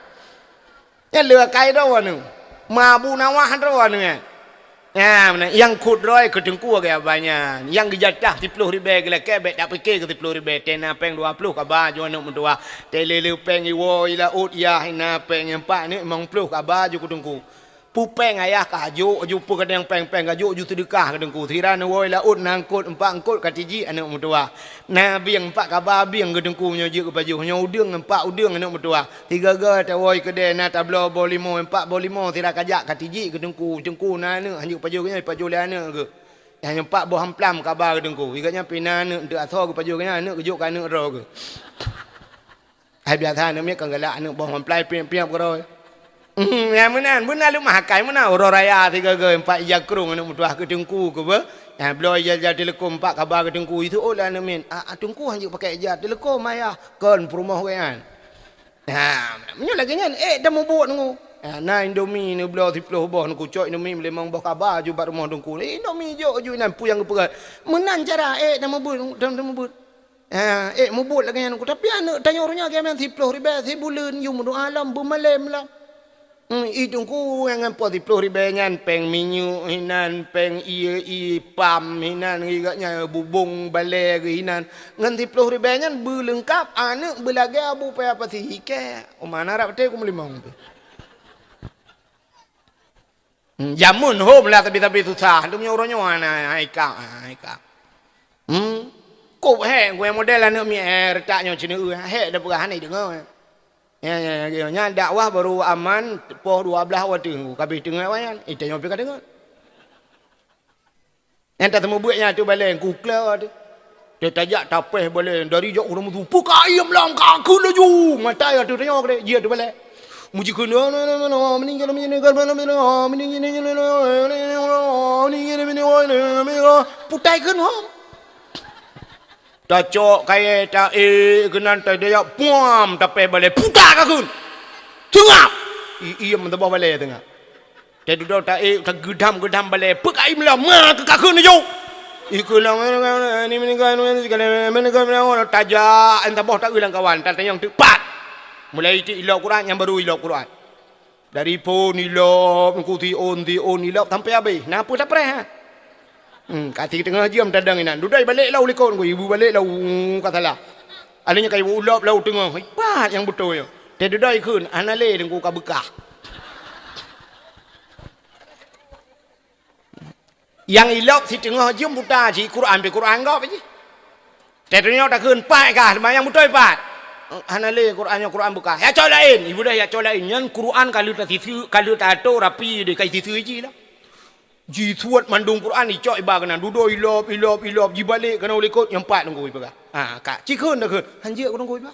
Ya leur kai dah ni. Ma bu nawah dah ni. Ya mana yang kudroi ke dengku ke banyak. Yang gejatah 10 ribu ke lek bet dak fikir ke 10 ribu tena peng 20 ka ba jo nak mentua. Telele peng iwo ila ut ya hina peng yang pak ni 50 ka ba jo ku dengku. Pupeng ayah kajuk jumpa kadang peng-peng kajuk ju sedekah kadangku tiran woi laut nangkut empat angkut katiji anak mertua na biang empat kabar biang kadangku nya je ke baju nya udang empat udang anak mertua tiga ga ta woi kedai na tablo bo limo empat bo limo tirak kajak katiji kadangku jengku na ne hanjuk baju nya baju lana ke yang empat bo hamplam kabar kadangku iganya pina ne ndak aso ke baju nya ne kejuk kan ne ro ke hai biasa ne me kan galak ne bo hamplai piam-piam ke ro. Yang mana lu mahakai mana orang raya tiga ke empat jakrung anak mudah ke tengku ke ber yang belum ijazah telekom empat kabar ke tengku itu olah namin tengku hanya pakai ijazah telekom ayah kan perumah kan menyo lagi kan dah mau buat nunggu na Indomie ni belum 10 boh nunggu cok Indomie boleh mang boh kabar juga rumah tengku Indomie jo ju nan puyang keperat menan cara dah mau buat dah mau buat mau buat lagi kan tapi anak tanya orangnya kemen 10 ribu sebulan you mudu alam bumalem lah. Itungku yang 40 ribu ngan peng minyu hinan peng pam hinan igaknya bubung balai hinan ngan 10 ribu ngan belengkap anak belage abu pe apa sih ke mana rap te ku melimang tu jamun home lah tapi susah tu punya orangnya ana haika ko he gue model anak mi taknya cina he dah perah ni dengar. Ya dakwah baru aman poh 12 waktu kabeh tengah wayan itu nyopi ka dengar yang tak temu buatnya tu balik kukla tu dia tajak tapeh balik dari jauh orang tu puka ayam lang kaku laju mata ya tu tengok dia dia tu balik muji kena meninggal putai kan tak cok kaya tak kenan tak dia puam tapi balik putar kakun tengap iya mentebah balik tengah tak duduk tak gedam balik pekai melam ke kakun ni jauh ikulah ni meninggal tajak entah boh tak bilang kawan tak yang tepat mulai itu ilah Quran yang baru ilah Quran Dari pun ilap, ku ti on ilap sampai habis. Napa tak pernah? Ha? Kati tengah jam tadang inan. Dudai balik lau lekon ku, ibu balik lau katalah. Alanya kai ulap lau tengah. Hebat yang betul ya. Dia dudai kun, anale dengan ku kabekah. Yang ilap si tengah jam buta si Quran be Quran kau apa je? Dia dunia tak kun pat kah? Yang betul pat. Anale Quran buka. Ya colain, ibu dah ya colain. Yang Quran kalau tak situ, kalau tak tahu rapi dia kai situ je lah. Ji suat mandung Quran ni cok iba kena duduk ilop ji balik kena ulikot yang empat nunggu iba. Kak cikun dah kun. Hanjir kau nunggu iba.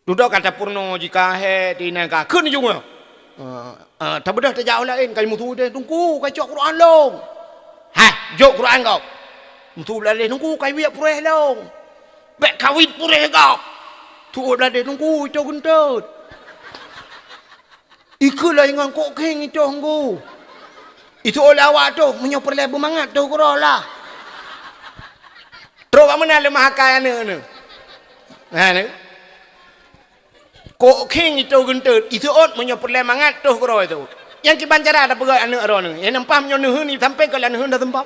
Duduk kata purno jika he tina ka kun juga. Tak bedah tak jauh lain kai mutu dia tunggu kai cok Quran long. Jok Quran kau. Mutu lain tunggu kai biak pureh long. Bek kawin pureh kau. Tu dah dia tunggu itu gentut. Ikulah yang kok keng itu anggu. Itu oleh awak tu menyopor lebu mangat tu kurolah. Terus apa mana lemah kaya ni? Ni. Kok king itu gentut, itu ot menyopor lebu mangat tu kuro itu. Yang kiban cara ada pegai anak orang ni. Yang nampak menyonuh ni sampai ke lanuh dah tempat.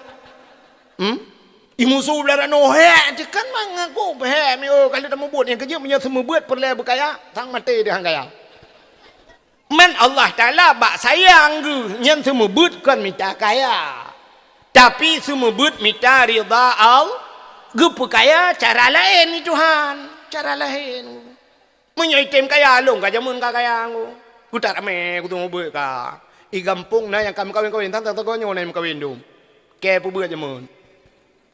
Imusu belara no he, kan mangat ko he mi kalau dah membuat yang kerja punya semua buat perlebu kaya, sang mati dia hang kaya. Man Allah Ta'ala bak sayang ke yang semua but kan minta kaya tapi semua but minta rida Allah gupu kaya cara lain ni Tuhan cara lain menyaitem kaya long kajamun ka kaya ku tak rame ku tunggu but ka i gampung na yang kami kawin tang konyo na kawin dum ke pu but jamun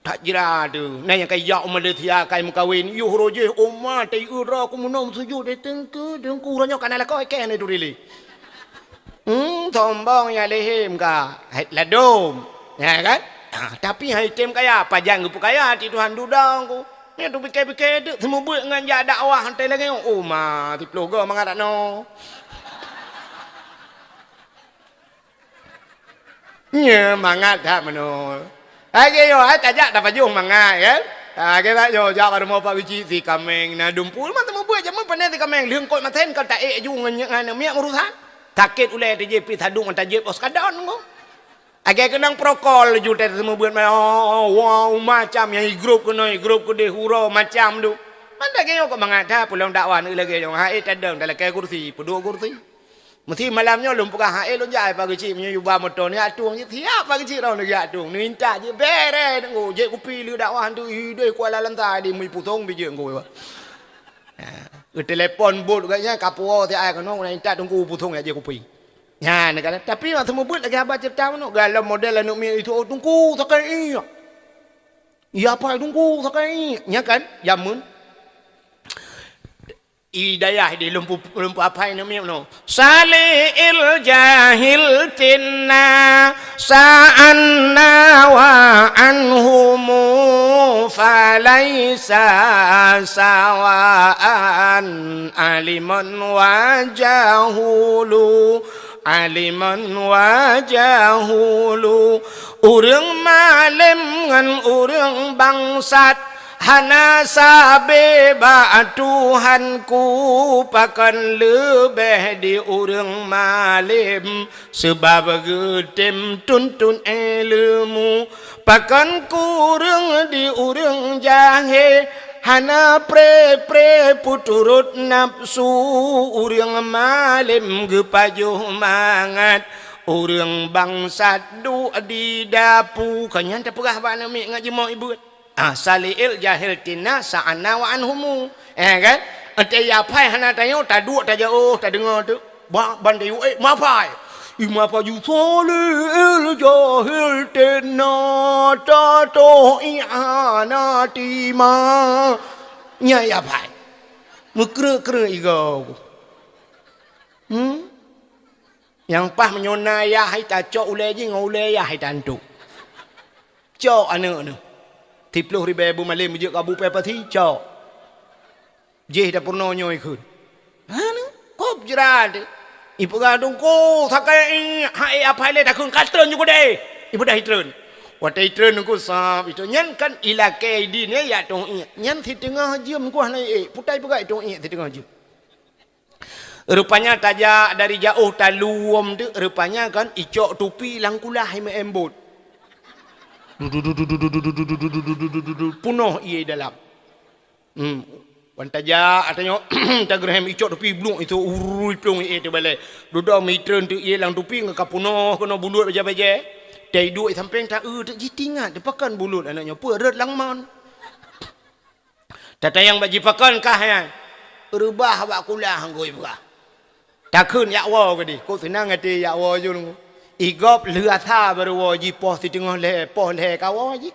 tak jira tu na yang kaya Malaysia kai kawin yu roje umma tai ura ku munom sujud de tengku dengku ranyo kanala ko ke ne durili tombong ya lehim ka ladom ya kan tapi hai tem kaya pajang ku kaya ti Tuhan dudang ku ni tu pikir-pikir dek semua buat dengan ja dakwah hantai lagi ma ti plogo mangat no nya mangat dak meno Age yo tajak dapat jung mangai kan. Kita yo jak ada mau pak biji si kameng na dumpul mah temu buat jaman pandai si kameng leung kot maten kal tak jung ngan miak urusan. Takit ulai TJP thadung anta jep oskadon ngo. Age kenang prokol ju te temu buat wow macam yang grup ke de huro macam tu. Manda ge yo ko mangada pulang dakwah ni lagi yo ha tadang dalam kai kursi pedua kursi. Mesti malamnya lumpuk ha lo jai pagi cik punya yuba motor ni atung je tiap pagi cik rau ni atung ni minta je bere ngo je kupi lu dakwah tu ide Kuala Lantai di mui putong bije ngo ba telefon bot katnya kapuo ti ai kono ni minta tunggu putong aja kupi ya ni kan tapi mah semua but lagi abah cerita no galau model anu mi itu tunggu sakai iya apa tunggu sakai nya kan jamun Idayah di lumpuh apa ini no salil jahil tinna sa'anna wa anhumu falaysa sawa'an aliman wa jahulu urang malim ngan urang bangsat hana sabe ba Tuhanku pakan lebih di urang malim sebab getem tuntun ilmu pakan kurang di urang jahe hana pre puturut nafsu urang malim gepajuh mangat urang bangsat du di dapu kanyan tapugah ba nami ngaji mau ibu salil jahil tina sa'ana wa anhumu kan ante ya pai hana tayo ta du ta jauh ta dengar tu ban de ma pai ma pa ju salil jahil tina ta to ana ti ma nya ya pai mukre igo yang pah menyona ya hai ta cok ule ji ngole ya hai tantu cok anu 30,000 malam je kabu pe pati cok je dah purno nyoy khun anu kop jerad ibu gadung ko sakai hai apa le dah khun katren juga deh ibu dah hitren watai tren ku sap itu nyan kan ilake di ne ya tong nyan thi tengah jam ku hanai putai pegai tong ti tengah jam Rupanya tajak dari jauh taluam tu, rupanya kan icok tupi langkulah hime embut. Punuh ia dalam. Wan tajak atanya tagraham icok tupi blung itu urui plung ia tu balik. Duda mitren tu ia lang tupi ngaka punuh kena bulut baja-baja. Dai duit samping tak tak jitingat dipakan bulut anaknya perut langman. Tata yang baji pakan kah ya. Rubah bak kulah hangoi buka. Tak kun yak wa ke di. Ko senang ati yak wa ju lu. Igop lua tha baru wa ji poh ti tengah le poh le ka wa ji.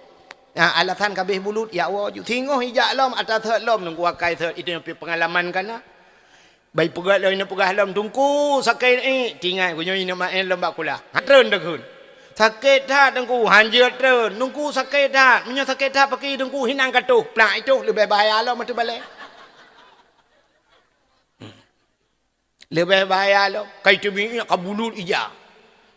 Alasan kabeh bulut yak wa ju. Tengok hijak lom atas thot lom nunggu akai thot itu pengalaman kana. Bai pegat lain pegah lom tungku sakit tinggal ku nyoy nama lom bak kulah. Hatren dak kun. Sakit dah tengku hanjir tren nungku sakit dah menyo sakit dah pakai tengku hinang katuh plak itu lebih bahaya lo mati balik lebih bahaya lo kai tu bi kabulut ija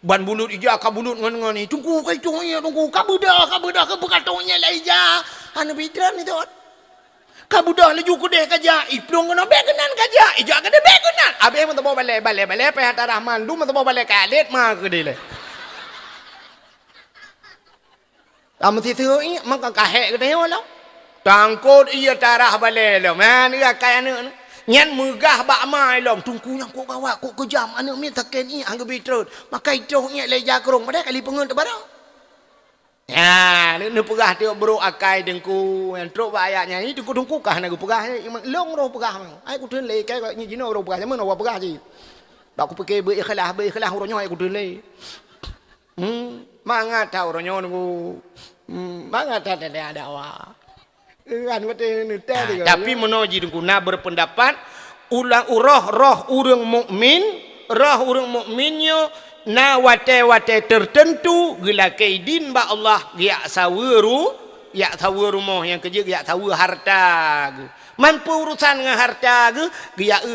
ban bulut ija kabulut ngon ni tungku kai tu nya tungku kabudah ke bekatonya la ija anu bidran itu kabudah laju kudeh kaja iplong kena bekenan kaja ija kada bekenan abe mun tabo balik pe hata rahman du mun tabo balik kalet ma ke dele mesti thưa ý mang cả hệ cái đấy đâu toàn cô ia tarah bale lo man ia kai anu nyan megah bak mai lo tungku yang ko bawa ko kejam anu mi taken i angge bitrut makai coh nya le jakrong pada kali pengen tu barang ya ni pegah tio bro akai dengku yang truk ayatnya ni tungku kah nak pegah long ro pegah ai ku tun le kai ni jino ro pegah mana wa pegah ji bak ku pakai be ikhlas ro nyo ai ku tun le mangat tahu ro nyo nunggu mangat ada awak. Tapi menuji guna berpendapat ulang roh urang mukminnya na wate tertentu gila kaidin ba Allah ya sawiru moh yang kerja ya sawi harta mampu urusan dengan harta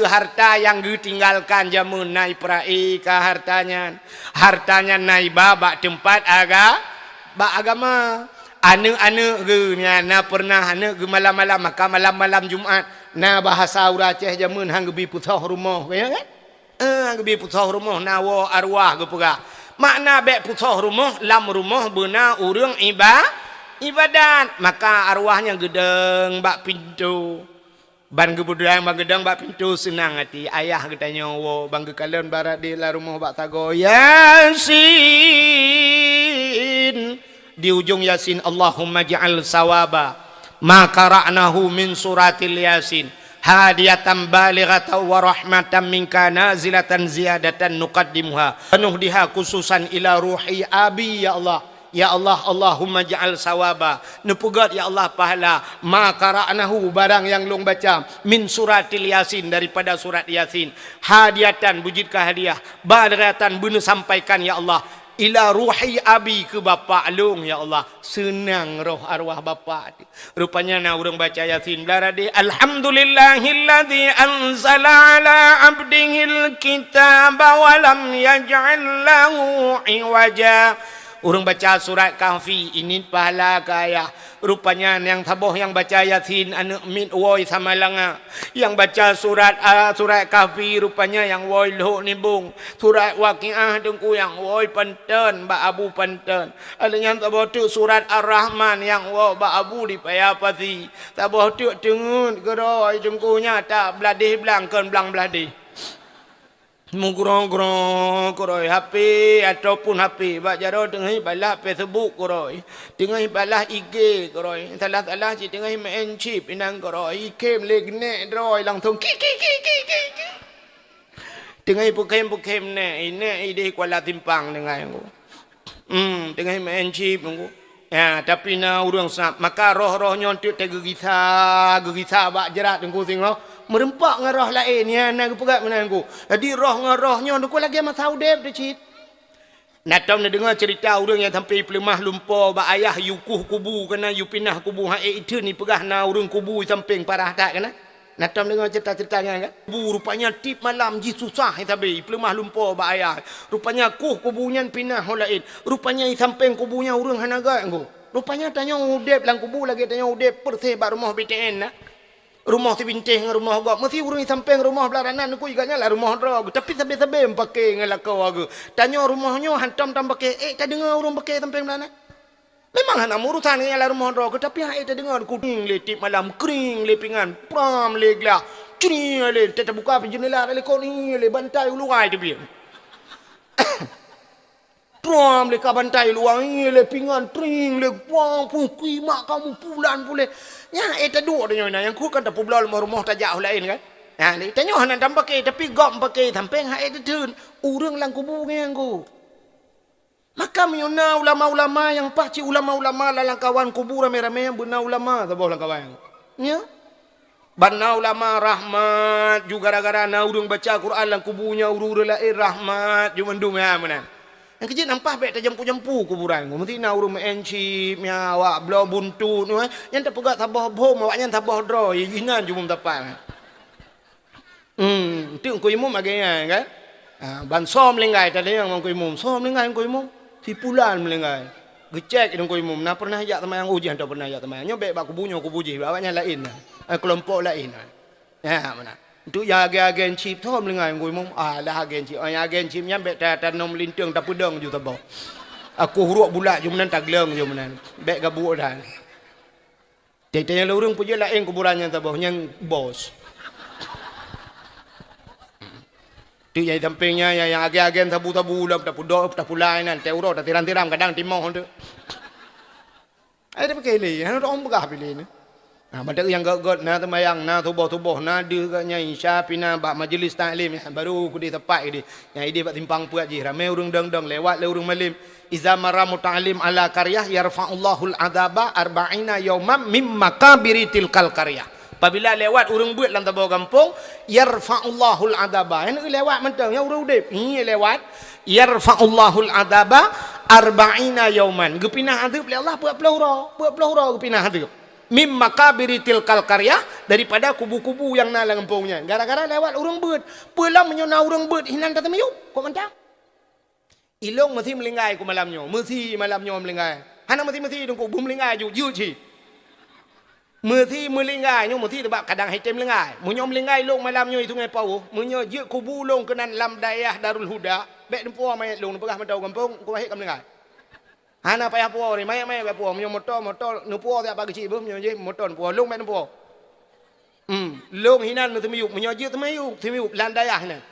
harta yang ditinggalkan jamun nai prai ka hartanya nai babak tempat agama anu nya na pernah anu malam-malam maka malam Jumat na bahasa Aceh jamun hang gebi putoh rumah ya kan gebi putoh rumah na wa arwah gepega makna be putoh rumah lam rumah beuna urang ibadat maka arwahnya gedeng bak pintu ban gebudang bang gedang bak pintu senang hati ayah katanya wo bang kalian barat di la rumah bak tago Yasin di ujung Yasin Allahumma ja'al sawaba ma qara'nahu min suratil Yasin hadiyatan balighatan wa rahmatan minka nazilatan ziyadatan nuqaddimuha penuh diha khususan ila ruhi abi ya Allah Allahumma ja'al sawaba nepugat ya Allah pahala ma qara'nahu barang yang long baca min suratil Yasin daripada surat Yasin hadiyatan bujidkah hadiah balighatan bunu sampaikan ya Allah ila ruhi abi ke bapa long ya Allah senang roh arwah bapa rupanya na urang baca Yasin larade alhamdulillahilladzi anzala ala abdihil kitaba wa lam yaj'al lahu iwaja urang baca surat Kahfi ini pahala kaya rupanya yang taboh yang baca Yasin anu min woi sama langa yang baca surat Kahfi rupanya yang woi lo ni bung surat Waqiah dengku yang woi panten ba abu panten ada yang taboh tu surat Ar-Rahman yang woi ba abu di payapati taboh tu tengun geroi dengkunya tak beladih belangkan belang beladih mengurang-urang koroi HP ataupun HP bak jaro tengah balah Facebook koroi tengah balah IG koroi salah-salah si tengah main chip inang koroi kem legnek droi langsung ki tengah bukem ne ini ide Kuala Timpang dengan aku tengah main chip aku ya tapi na urang sap maka roh-rohnya tu tegegisa bak jerat tengku tengok merempak dengan roh lain ya nak pegat menangku jadi roh dengan rohnya tu lagi masa udep de cit natam na dengar cerita urang yang sampai pelemah lumpur ba ayah yukuh kubu kena yu pinah kubu ha itu ni pegah na urang kubu samping parah tak kena natam dengar cerita-ceritanya kan kubu rupanya tip malam ji susah tapi pelemah lumpur ba ayah rupanya kubunya pinah lain rupanya samping kubunya urang hanaga engko rupanya tanya udep lang kubu lagi tanya udep persih ba rumah BTN nak rumah tu bintang rumah gak mesti urang samping rumah belaranan ku iganya lah rumah dra tapi sabe-sabe pakai ngala kau aga tanya rumahnya hantam tam pakai tak dengar urang pakai samping belaranan memang hana urusan ngala rumah dra tapi tak dengar ku letip malam kering lepingan pram legla cini le tak buka jendela le kau ni le bantai luai tu biar pram le ka bantai luai le pingan tring le puang pukui mak kamu pulan pule nya eta dua dia yang ku kan tak publal rumah tak jauh lain kan ha ni tanya hanan tam pakai tapi gom pakai samping ha eta tun urang lang kubu ngang ku maka menyuna ulama-ulama yang paci ulama-ulama lalang kawan kubur rame-rame yang benar ulama taboh lang kawan nya bana ulama rahmat juga gara-gara na urang baca Quran lang kubunya urur lain rahmat jumandum ya menan yang kecil nampak baik tak jampu-jampu kuburan. Mesti nak urung menci, awak belau buntu ni. Yang tak pegak tabah bom, awaknya tabah draw. Inan cuma tapak. Itu engkau imum agaknya kan? Ban som lenggai tadi yang engkau imum. Som lenggai engkau imum. Sipulan melenggai. Gecek engkau imum. Nak pernah ajak teman yang ujian tak pernah ajak teman. Nyobek bak kubunya kubuji. Awaknya lain. Kelompok lain. Ya mana? Itu ya agen chip thom lengai ngui mum lah agen chip agen chip nya bet tanam lintang tak pedang ju tabau aku huruk bulat ju menan tagleng ju menan bet gabu dah tanya lurung puja lain kuburannya tabau yang bos tu yang sampingnya yang agen tabu-tabu lam tak pudok tak pulai nan teuro tak tiram-tiram kadang timah tu ada pakai ni ana orang begah pilih ni mata yang got na temayang na tubuh-tubuh na dia katnya insya pina bak majlis taklim baru ku di tempat dia yang ide bak timpang puat je ramai urang dang-dang lewat le urang malim iza maramu ta'lim ala qaryah yarfa'ullahu al-adaba arba'ina yawman mim makabiri tilkal qaryah apabila lewat urang buat dalam tabau kampung yarfa'ullahu al-adaba yang lewat mentang yang urang udip ni lewat yarfa'ullahu al-adaba arba'ina yawman gepinah adab le Allah buat pelura gepinah adab mim makabiri tilkal qaryah daripada kubu-kubu yang na kampungnya gara-gara lewat urang beut pulang menyona urang beut hinan kata mayu kok mentang ilong mesti melingai ku malamnya mesti malamnya melingai hana mesti dong ku bum melingai ju chi mesti melingai nyo mesti sebab kadang hitam melingai munyo melingai long malamnya itu ngai pau munyo je kubu long kenan lam dayah Darul Huda bek dempo mai long pegah mentau kampung ku hek melingai hana payah puau ni mai puau menyo motor nu puau tak bagi cik menyo je motor puau long mai puau long hinan nu temiuk menyo je temiuk landayah nan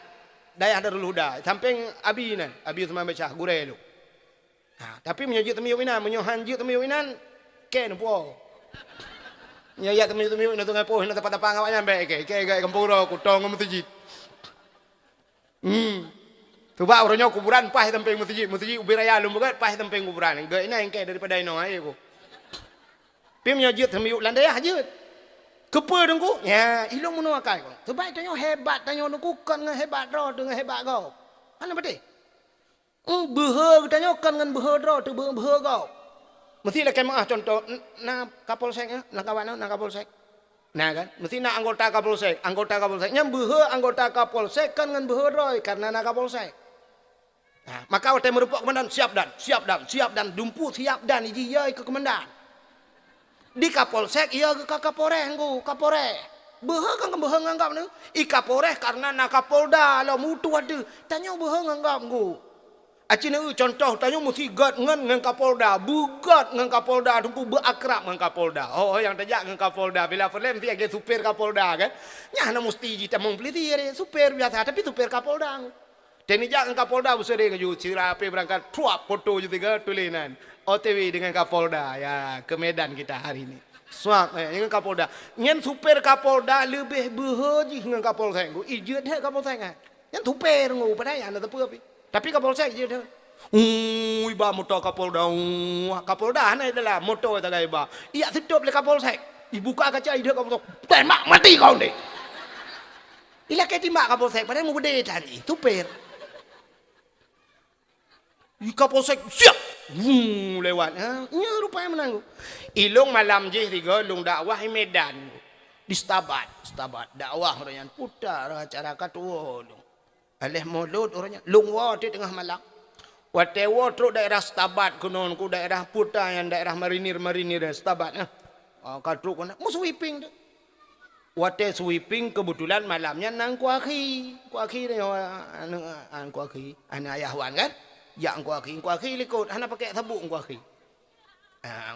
dayah Darul Huda samping abi nan abi sama baca gurel lu tapi menyo je temiuk inan menyo han je temiuk inan ke nu puau nya ya temiuk nu tungai puau hinan tempat apa ngawaknya baik ke kampung ro kutong masjid Coba orangnya kuburan pah tempeng masjid ubiraya lum bukan pah tempeng kuburan. Gak ini yang kayak daripada ino aja ku. Pim nyajut hamiuk landaya hajut. Kepa dengku. Ya, ilung menu akai ku. Coba tanya hebat tanya dengku kan dengan hebat ro dengan hebat kau. Mana betul? Behe tanya kan dengan behe ro tu behe kau. Mesti lah kemah contoh na kapolsek na kawan na kapolsek. Nah kan, mesti nak anggota kapolsek. Nyam behe anggota kapolsek kan dengan behe roy karena na kapolsek. Nah, maka waktu merupakan komandan siap dan dumpu siap dan iji yai ke komandan. Di kapolsek iya ke kapolres ngku kapolres. Behe kan behe nganggap ni. I kapolres karena na kapolda lo mutu ada. Tanya behe nganggap ngku. Acina contoh tanya mesti gat ngan kapolda, bugat ngan kapolda dumpu berakrab ngan kapolda. Oh yang tajak ngan kapolda bila film dia ke supir kapolda kan. Nya na mesti kita membeli supir biasa tapi supir kapolda. Teknik jak dengan Kapolda berseri keju sirapi berangkat tuap foto juga tulinan OTW dengan Kapolda ya ke Medan kita hari ini. Suak dengan Kapolda. Nyen supir Kapolda lebih behaji dengan Kapolsek. Ijut he Kapolsek. Nyen supir ngu pada ya ada apa. Tapi Kapolsek je dah. Iba motor Kapolda. Kapolda ni adalah motor tak iba. Ia tutup le Kapolsek. Dibuka kaca ide Kapolsek. Tembak mati kau ni. Ila ke timbak Kapolsek padahal mu bede tadi. Supir. Kapolsek siap lewat nya rupanya menang ilung malam je tiga lung dakwah di Medan di Stabat dakwah orangnya putar acara katua alih maulud orangnya lung wa di tengah malam watewo truk daerah Stabat kunon ku daerah putar yang daerah marinir Stabat katruk kena musuh iping tu Wate sweeping kebetulan malamnya nang kuaki ni kuaki anak ayahwan kan ya kuaki likut hana pakai sabuk kuaki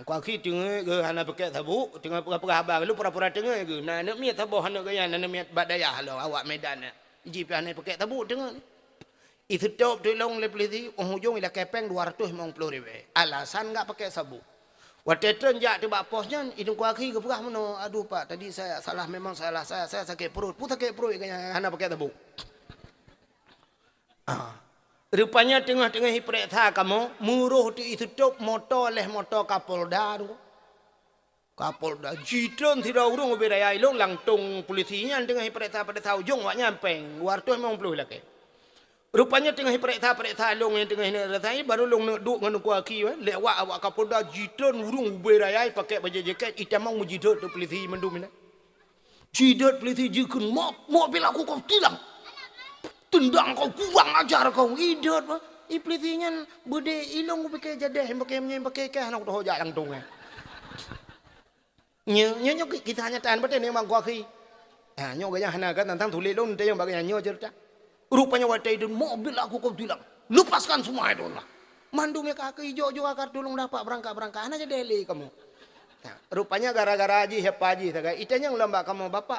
kuaki tengah ke hana pakai sabuk tengah perabang lu pura-pura tengah ke na nak miat sabuk hana gaya na miat badayah lo awak medan ji pi hana pakai sabuk tengah itu top tolong le peliti hujung ila kepeng 250,000 alasan enggak pakai sabuk. Waktu jak tiba posnya hidung kuaki ke perah mana aduh pak tadi saya salah memang salah saya sakit perut pun sakit perut kayaknya hana pakai tabuk rupanya tengah-tengah hiperiksa kamu muruh tu itu top motor Kapolda tu Kapolda jidon tidak urung beraya ilong langtung polisinya tengah hiperiksa pada tahu jong wak nyampeng 250 lagi. Rupanya tengah periksa long yang tengah ini rasanya baru long nak duk dengan kuaki lewat awak Kapolda jidon urung berayai pakai baju jaket itamang mujidot tu polisi mendum ini jidot polisi jikun mobil aku kau tilang tendang kau kurang ajar kau idot polisinya bude ilong pakai jadah pakai kah nak tahu jalan tung nyo kita hanya tahan betul ni mang kuaki nyo gaya hana kan tentang tulis long dia yang bagian nyo cerita. Rupanya waktu itu mobil aku kau bilang lepaskan semua itu lah. Mandumnya kaki hijau akar tolong dapat berangkat aja deli kamu. Nah, rupanya gara-gara haji hepa haji tagai. Itanya ngelambak kamu bapak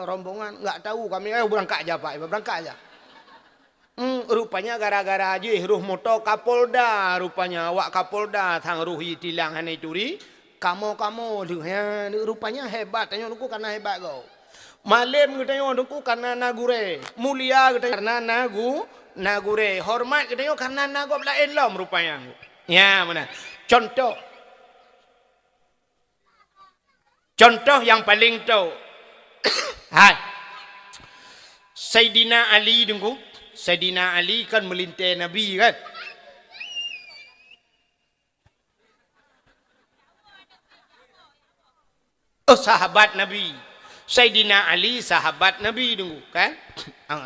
rombongan nggak tahu kami berangkat aja pak berangkat aja. Rupanya gara-gara haji ruh moto Kapolda rupanya awak Kapolda thang ruhi tilang hanai turi kamu rupanya hebat tanya aku karena hebat kau. Malim katanya dengku karena nagure, mulia katanya karena nagure, hormat katanya karena nago lain lom rupanya. Ya mana? Contoh yang paling tahu. Hai. Sayyidina Ali dengku. Sayyidina Ali kan melintai Nabi kan. Oh sahabat Nabi. Sayyidina Ali sahabat Nabi dulu kan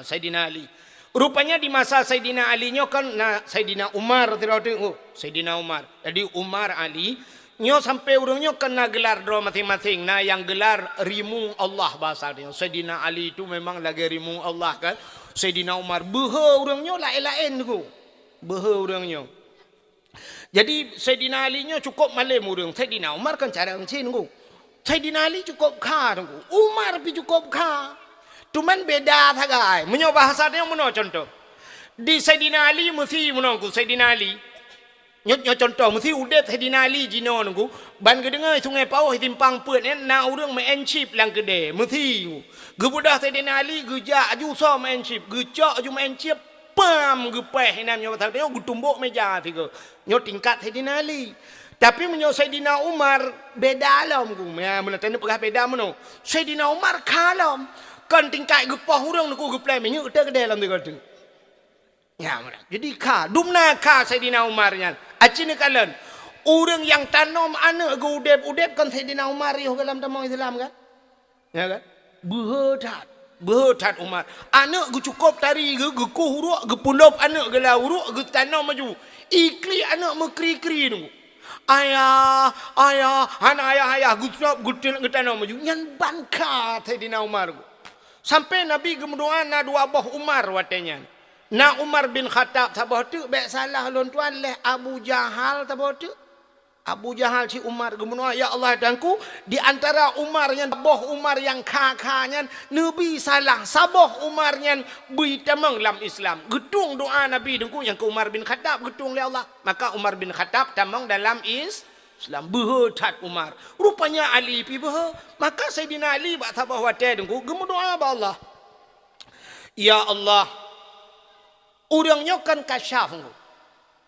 Sayyidina Ali rupanya di masa Sayyidina Ali nyo kan Sayyidina Umar Sayyidina Umar jadi Umar Ali nyo sampai urangnya kena gelar dua masing-masing yang gelar rimung Allah bahasa dia Sayyidina Ali itu memang lagi rimung Allah kan Sayyidina Umar beha urangnya lain-lain tu beha urangnya jadi Sayyidina Ali nyo cukup malam urang Sayyidina Umar kan cara encin tu Sayyidina Ali cukup kah tunggu. Umar pi cukup kah. Cuman beda thagai. Menyo bahasa dia meno contoh. Di Sayyidina Ali mesti menongku Sayyidina Ali. Nyo contoh mesti udet Sayyidina Ali jino nunggu. Ban kedengai sungai Pauh timpang peut na urang main chip lang gede. Mesti. Gebudah Sayyidina Ali geja aju so main chip. Gejak aju main chip. Pam gepeh nam nyo bahasa dia gutumbuk meja tiga. Nyo tingkat Sayyidina Ali. Tapi menyo Sayyidina Umar beda alam ku. Ya mun tanya pegah beda meno. Sayyidina Umar kalam. Kan tingkai gepah urang ku geplai menyu te gede dalam tiga tu. Ya mun. Jadi ka dumna ka Sayyidina Umar nya. Acine kalen. Urang yang tanom anak ge udep kan Sayyidina Umar yo dalam tamang Islam kan? Ya kan? Behetat Umar. Anak ge cukup tari ge ku huruk ge pulop anak ge la huruk ge tanom maju. Ikli anak mekri-kri tu. Ayah, ayah, gutnop, gutan maju. Yang bangka Sayyidina Umar. Sampai Nabi gemudoa na dua boh Umar watenya. Na Umar bin Khattab sabah tu baik salah lon tuan leh Abu Jahal sabah tu. Abu Jahal si Umar gemudoa ya Allah danku di antara Umar yang boh Umar yang kakaknya Nabi salah sabah Umar yang bitamang dalam Islam. Getung doa Nabi dengku yang ke Umar bin Khattab getung le Allah. Maka Umar bin Khattab tamang dalam Islam behetat Umar. Rupanya Ali pi behe. Maka Sayyidina Ali bak sabah wate dengku gemudoa ba Allah. Ya Allah. Urangnya kan kasyaf dengku.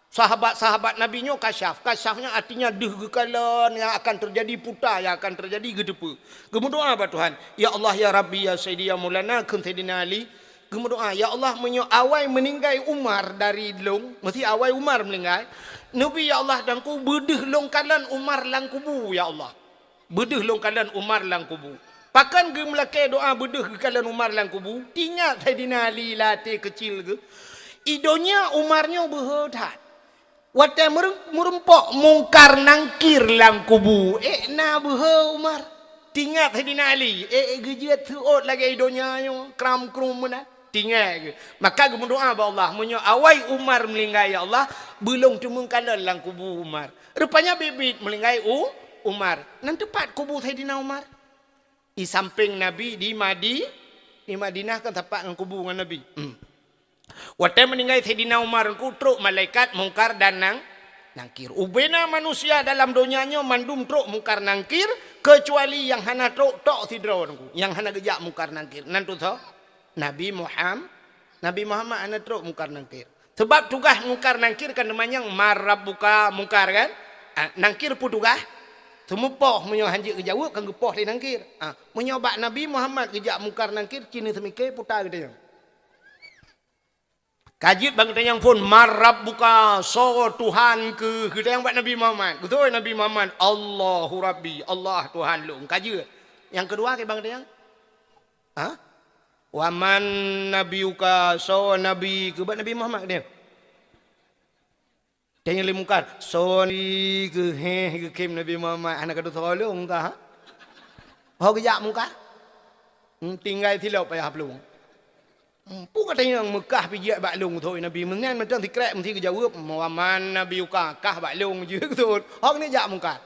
Sahabat-sahabat Nabi nyo kasyaf. Kasyafnya artinya dehgekalan yang akan terjadi putar, yang akan terjadi gedepa. Gemudoa apa Tuhan? Ya Allah ya Rabbi ya Sayyidi ya Maulana kun Sayyidina Ali. Gemudoa ya Allah menyo awai meninggai Umar dari long, mesti awai Umar meninggai. Nabi ya Allah dan ku bedeh long kalan Umar lang kubu ya Allah. Bedeh long kalan Umar lang kubu. Pakan ge melake doa bedeh kalan Umar lang kubu. Tingat Sayyidina Ali latih kecil ge. Idonya Umarnya behedat. Wate merempok mungkar nangkir lang kubu. Na behe Umar. Tingat Sayyidina Ali. Gejat tuot lagi dunia nyo. Kram krum mana. Tingat ke. Maka aku berdoa kepada Allah. Menyo awai Umar melinggai ya Allah. Belum temung kala dalam kubur Umar. Rupanya bibit melinggai Umar. Nan tepat kubur Sayyidina Umar. Di samping Nabi di Madinah kan tepat dengan kubur dengan Nabi. Waktu meninggal Sayyidina Umar ku truk malaikat mungkar dan nangkir. Ubena manusia dalam dunianya mandum truk mungkar nangkir kecuali yang hana truk tok tidro yang hana gejak mungkar nangkir. Nantu tho Nabi Muhammad hana truk mungkar nangkir. Sebab tugas mungkar nangkir kan namanya marab buka mungkar kan. Nangkir pun tugas. Semupoh menyo hanjik kejauh kan gepoh di nangkir. Menyobak Nabi Muhammad gejak mungkar nangkir kini semike putar gitu. Kajit bang kita yang pun marab buka so Tuhan ke kita yang buat Nabi Muhammad. Betul Nabi Muhammad Allahu Rabbi Allah Tuhan lu. Kajit. Yang kedua ke bang kita yang waman nabiuka so nabi ke buat Nabi Muhammad dia. Dia yang limukar so ni ke ke kim Nabi Muhammad anak kadu tolong ta. Ho kejak muka. Tinggal tilau payah pelung. Pun katanya yang Mekah pijak baklung thôi Nabi mengan macam tikrek mesti kejawab waman Nabi uka kah baklung je betul. Hok ni jak muka.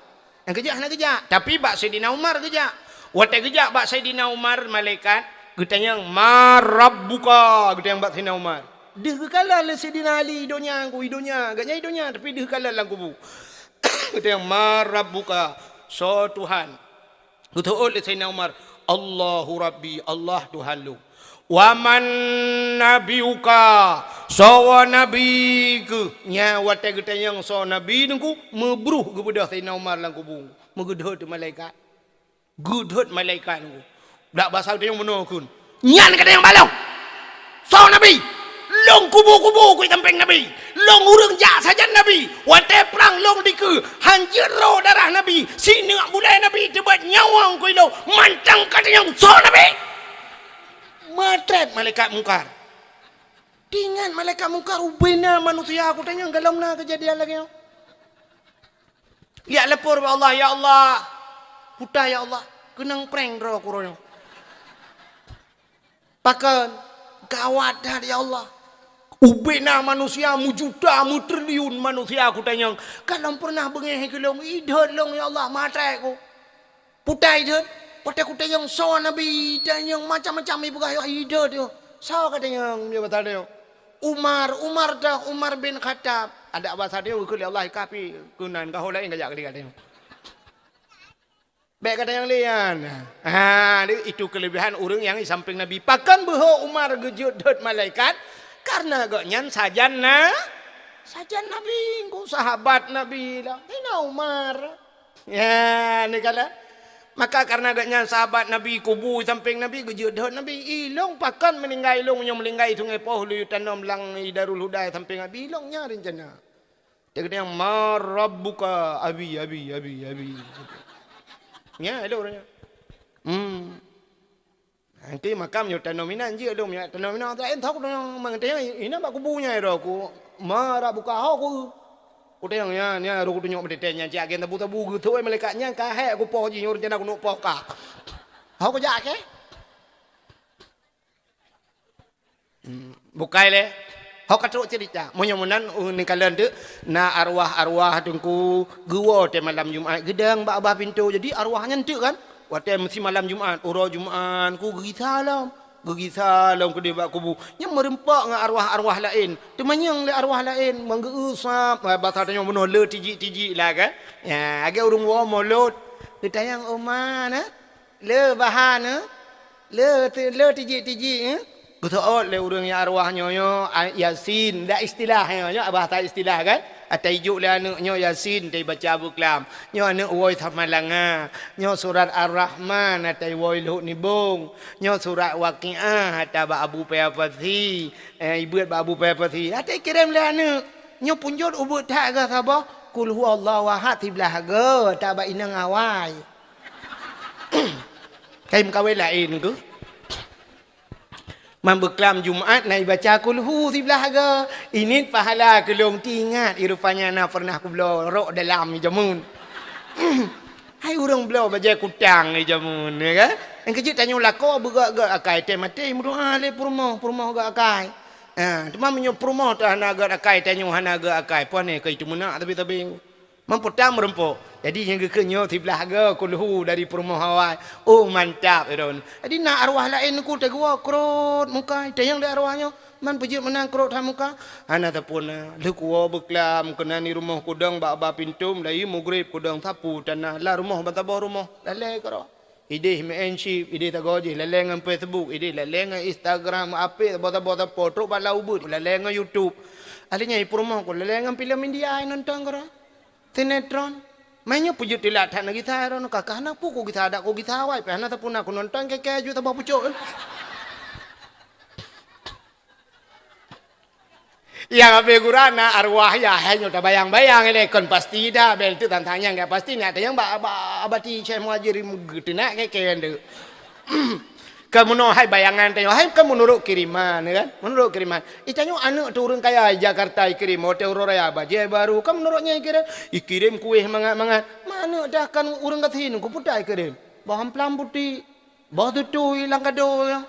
Yang kejak nak kejak. Tapi bak Sayyidina Umar kejak. Waktu kejak bak Sayyidina Umar malaikat katanya yang marabbuka kata yang bak Sayyidina Umar. Dia kekala lah Sayyidina Ali dunia aku hidunya agaknya hidunya tapi dia kekala lah kubu. Kata yang marabbuka so Tuhan. Betul Sayyidina Umar Allahu Rabbi Allah Tuhan lu. Waman nabiuka sawa nabi ke nya wate kita yang so nabi nungku mebruh kepada Sayyidina Umar lang kubung megedhot malaikat gedhot malaikat nungku dak bahasa dia yang menokun nyan kata yang balong so nabi long kubu-kubu ku tampeng nabi long urang ja saja nabi wate perang long diku hanjero darah nabi sini mulai nabi tebat nyawang ku lo mantang kata yang so nabi matret malaikat mungkar. Dengan malaikat mungkar ubena manusia aku tanya galau na kejadian lagi. Ya lepur Allah ya Allah. Putar ya Allah. Kenang prank ro kuronya. Pakan gawat dah ya Allah. Ubena manusia mujuta mu triliun manusia aku tanya. Kalau pernah bengeh kelong idhot long ya Allah matret ku. Putar idhot. Pada kuda yang so Nabi dan yang macam-macam ibu kaya hidup dia. So kata yang dia kata dia. Umar bin Khattab. Ada bahasa dia ukul Allah kapi kunan kau lain kajak kali kata. Baik kata yang lian. Itu kelebihan orang yang di samping Nabi. Pakan beho Umar gejut dot malaikat karena gaknyan sajan Nabi, ku sahabat Nabi lah. Ini Umar. Ya, ni kala. Maka karena agaknya sahabat Nabi kubu samping Nabi gejudhot Nabi ilong pakan meninggal ilong yang melinggai sungai poh lu tanam lang Darul Huda samping Nabi ilongnya rencana. Dia kata yang marabbuka abi. Ya ada orangnya. Nanti makam yo tanominan je dong ya tanominan tak entak dong mangtanya ini bak kubunya ro ku marabbuka aku. Udah yang ni aku tunjuk mendeteknya cak gen tabu-tabu gitu malaikatnya kahe aku poh ji nyor jana aku nuk poh ka. Aku jak ke? Bukai le. Hok katruk cerita. Munyamunan ni kalian tu na arwah-arwah tungku guwa te malam Jumaat gedang bak abah pintu. Jadi arwahnya tu kan. Waktu mesti malam Jumaat, urau Jumaat ku gigi salam ke dia kubu yang merempak dengan arwah-arwah lain temanyang le arwah lain manggeusap bahasa tanya benar le tiji lah kan ya agak urung wa molot ditayang omana le bahan le tiji betul le urang yang arwahnya yo Yasin dak istilahnya yo bahasa istilah kan ataijuk le anaknya Yasin dia baca buklam nyo anak woi thamalanga nyo surat Ar-Rahman atai woi lut nibung nyo surat Waqiah ata ba Abu Payafasi ibuat ba Abu Payafasi atai kirim le anak nyo punjut ubut tak ke sabah kul huwallahu ahad tiblah ge ta ba inang awai kaim kawin lain ke Membeklam Jumaat naik baca kulhu sebelah harga. Ini pahala kelong tingat. Rupanya nak pernah aku belorok dalam jamun. Hai urang belau bajai kutang ni jamun ya kan. Yang kejut tanya lako bergak-gak akai teh mati mudah le purmoh gak akai. Cuma menyo purmoh tu hana gak akai tanya hana gak akai puan ni kai tu menak tapi tabing. Mempertam merempok. Jadi yang kekenyo tiblah ga kulhu dari purmoh awal. Oh mantap don. Jadi nak arwah lain ku tegua krot muka tayang dak arwahnya. Man pejit menang krot ha muka. Ana tapuna lekua beklam kena ni rumah kudang ba pintum lai mugrib kudang tapu tanah la rumah batabah rumah lalai karo. Ide menship ide tagoji lalai ngan Facebook ide lalai ngan Instagram ape bota foto bala ubud lalai ngan YouTube. Alinya purmoh ku lalai ngan filem India nonton karo. Sinetron. Mainnya pujut tilat hana gitar ron kakak hana pu ko gitar dak ko gitar wai pe hana tapun aku nonton ke ju tabah pucuk. Yang ape gurana arwah ya hanya tabayang-bayang ele kon pasti dah bel tu tantanya enggak pasti nak tayang abati Syekh Muhajir getenak ke ende. Kamu no hai bayangan tanya hai kamu nurut kiriman kan menurut kiriman itanyo anak tu orang kaya Jakarta kirim hotel raya baje baru kamu nurutnya kirim kuih mangat mana dah kan orang katin ku putai kirim bahan pelam putih bah tu hilang kado ya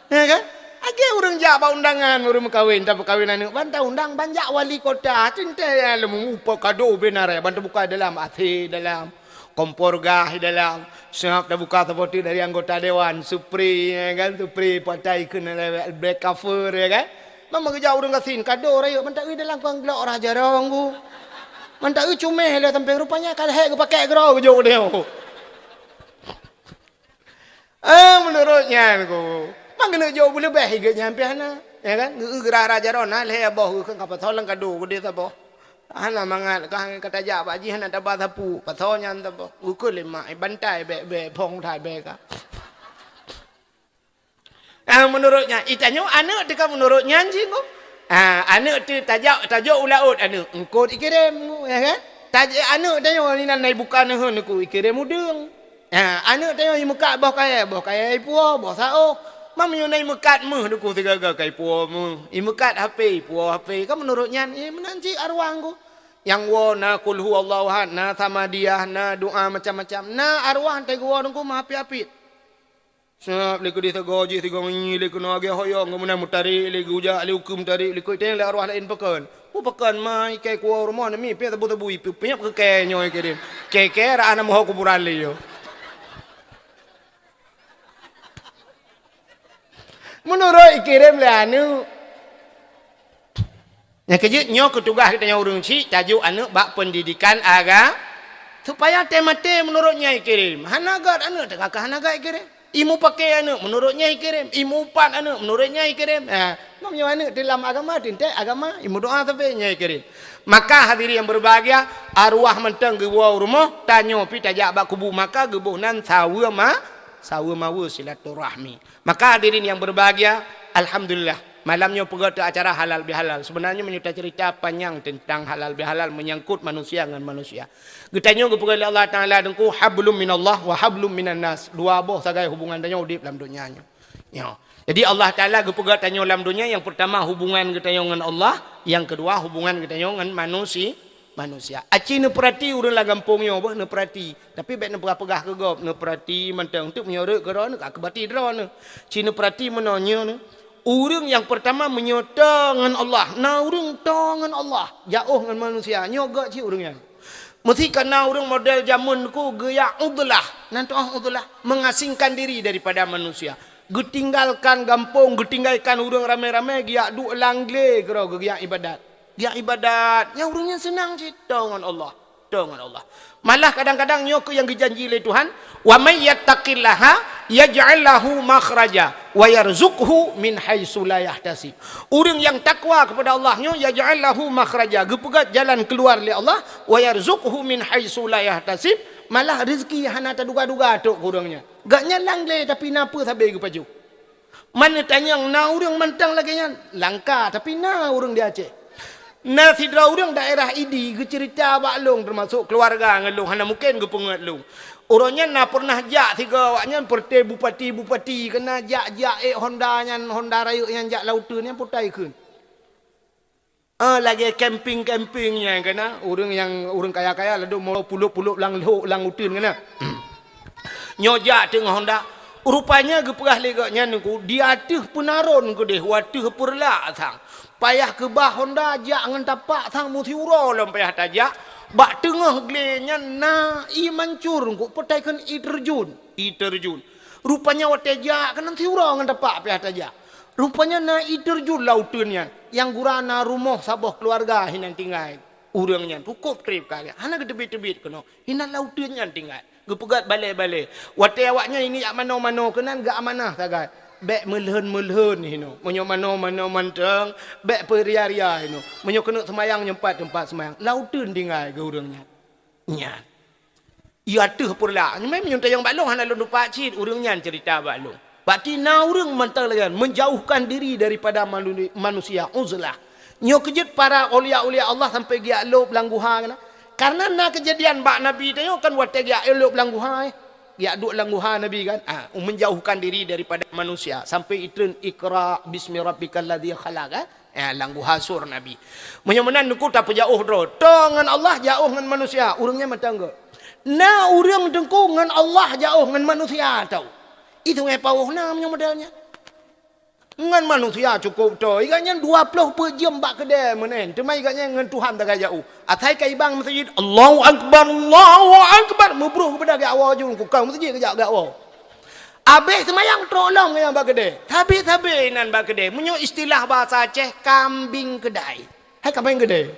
kan age orang jaba undangan orang kawin tapi kawinan banta undang banyak wali kota cinta lemu upo kado benar ya banta buka dalam ati dalam kompor gah dalam siap dah buka tepoti dari anggota dewan Supri ya kan Supri patai kena black cover ya kan mama kerja orang kasin kado raya mantak dalam kang gelak raja rong ku mantak cumeh le sampai rupanya kalau hek pakai gro jo dia menurutnya ku mangene jo boleh bah higa nyampe hana ya kan gerak raja rong nah le boh kan kapal tolong kado ku dia taboh hana mangat kang kata ja baji hana tabah tapu pathonya tapo ukul lima bantai be pong thai be ka menurutnya itanyo anak tu kan menurutnya anjing ko anak tu tajuk ulaut anak engkau dikirim ya kan tajuk anak tanyo ni nai bukan hun ku ikirim udung anak tanyo i muka boh kaya ipuo boh sao mam yo nai mukat meh ku tiga kai puo mu i mukat HP puo HP kan menurutnya menanci arwah ku yang wo na kul huwallahu ahad na tamadiyah na doa macam-macam na arwah te go ku api-api sap le ku di tagoji tiga ngi le ku nage hoyo ngamuna mutari le guja le hukum tari le ku teng le arwah lain pekan pekan mai kai ku rumah na mi pe tabu ipi pe ke ke nyoy kirim ke ra ana mo kuburan le yo menurut ikirim le anu yang kejut nyok ketugas kita urung si tajuk anak bak pendidikan agama supaya temate menurutnya ikirim hanagat anak kakak hanagat ikirim imu pakai anak menurutnya ikirim imu pan anak menurutnya ikirim namanya anak dalam agama tinta agama imu doa tapi nya ikirim maka hadirin yang berbahagia arwah mentang ke rumah tanyo pi tajak bak kubu maka gebuh nan sawa mawu silaturahmi maka hadirin yang berbahagia alhamdulillah malamnya pergi acara halal bihalal. Sebenarnya menyuta cerita panjang tentang halal bihalal menyangkut manusia dengan manusia. Getanya pergi Allah Taala dengku hablum minallah wa hablum minan nas. Dua boh sagai hubungan tanya udip dalam dunianya. Ya. Jadi Allah Taala pergi tanya dalam dunia yang pertama hubungan getanya dengan Allah, yang kedua hubungan getanya dengan manusia. Aci ne perhati urang la gampungnya bah ne perhati. Tapi baik ne pegah ke gop ne perhati mentang untuk menyorek ke ron ka kebati dron. Ci ne perhati menonyo ne urang yang pertama menyota dengan Allah. Na urang to dengan Allah. Jauh dengan manusia. Nyoga ci urangnya. Mesti karena urang model zaman ku gaya udlah. Nanti udlah mengasingkan diri daripada manusia. Getinggalkan gampung, getinggalkan urang ramai-ramai giak du langle kero giak ibadat. Giak ibadat. Yang urangnya senang ci dengan Allah. Dengan Allah. Malah kadang-kadang nyok yang dijanji oleh Tuhan, wa may yattaqillaha yaj'al lahu makhraja wa yarzuqhu min haitsu la yahtasib. Orang yang takwa kepada Allah nya yaj'al lahu makhraja, gepegat jalan keluar oleh Allah, wa yarzuqhu min haitsu la yahtasib, malah rezeki hana terduga-duga tok urangnya. Gak nyalang le tapi napa sabe ke paju. Mana tanya na urang mentang lagi nya langka tapi na urang dia Aceh. Nah, sidra urang daerah idi ke cerita baklong termasuk keluarga ngelung hana mungkin ke pengelung. Orangnya na pernah jak tiga awaknya perte bupati kena jak Honda Raya yang jak lautan yang putai keun. Lagi campingnya kena orang kaya-kaya lalu mau puluk lang utun kena. Nyoja tengah honda. Rupanya geperah legaknya nungku dia tuh penaron ke deh watuh perla sang. Payah ke bah honda jak ngan tapak sang muti uro lam payah tajak. Bak tengah glenya na i mancur nungku petaikan i terjun. Rupanya watejak kan nanti uro ngan tapak payah tajak. Rupanya na i terjun lautunnya yang gurana rumah sabah keluarga hinan tinggal. Urangnya cukup trip kagak. Hana gedebit-debit kena. Hinan lautunnya tinggal. Gepegat balik-balik. Watai awaknya ini yak mano-mano kenan gak amanah kagak. Bek melhen-melhen hino. Menyo mano-mano manteng, bek peria-ria hino. Menyo kena semayang tempat semayang. Lautun tinggal ke urangnya. Nya. Ya tuh pula. Memang menyuntai yang balong hana lundu pakcit urangnya cerita balong. Berarti na urang mantalagan menjauhkan diri daripada manusia uzlah. Nyo kejut para ulia-ulia Allah sampai dia elok langguha kana. Karena na kejadian bak Nabi tanya kan wate dia elok langguha. Dia duk langguha Nabi kan. Menjauhkan diri daripada manusia sampai itun ikra bismi rabbikal ladzi khalaq. Langguha sur Nabi. Menyemenan ku tak jauh dro. Dengan Allah jauh dengan manusia. Urangnya matangga. Na urang dengku dengan Allah jauh dengan manusia tahu. Itu ngepauh na modalnya. Ngan manusia cukup tu. Igaknya 20 per jam bak kedai menen. Cuma igaknya ngan Tuhan tak jauh. Atai kai bang masjid Allahu akbar Allahu akbar mubruh kepada ke awal jung ku kau masjid kejak ke awal. Habis semayang tolong yang bak kedai. Habis nan bak kedai. Menyo istilah bahasa Aceh kambing kedai. Hai kambing kedai.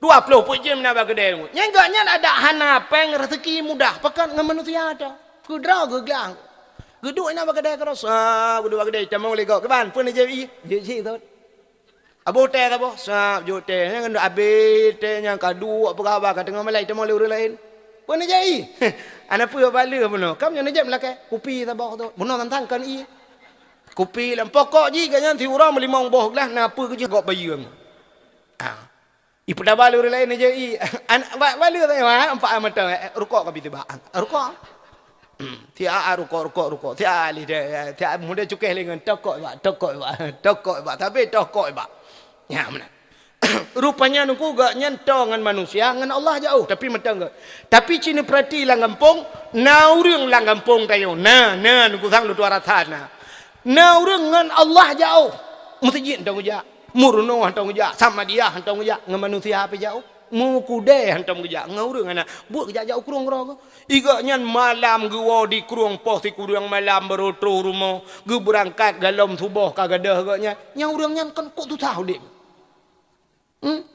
20 per jam nak bak kedai. Nyagaknya ada hana peng rezeki mudah pakat ngan manusia tu. Kudra geglang. Geduk nak berkedai terus. Geduk berkedai. Camang boleh kau. Keban. Pun dia jadi. Jadi tu. Abu teh tak apa. Sap. Jut teh. Yang habis teh. Yang kadu. Apa khabar. Kata dengan malai. Camang boleh orang lain. Pun dia jadi. Anak apa bala pun. Kamu yang najab melakai. Kupi tak apa tu. Benar tantangkan i. Kupi lah. Pokok je. Kanya nanti orang melimang boh lah. Napa kerja kau bayang. Ibu dah bala orang lain aja i. Bala tak ya. Empat mata. Rukuk kau tiba. Rukuk. Tiada rukuk. Tiada lidah. Tiada muda cukai lengan. Tokok ibak. Tapi tokok ibak. Ya mana? Rupanya nunggu gak nyentong dengan manusia. Dengan Allah jauh. Tapi matang gak. Tapi cina perhati lang kampung. Na urang lang kampung tayo. Na nunggu sang lu tuara sana. Na urang dengan Allah jauh. Masjid hantang ujak. Murno hantang ujak. Sama dia hantang ujak. Dengan manusia apa jauh? Mukudai hantam kerja ngurung ana buat kerja jauh kurung kurang igaknya malam gua di kurung pos di kurung malam berotro rumah gu berangkat galom subuh kagadah agaknya nyaurangnya kan kok tu tahu dik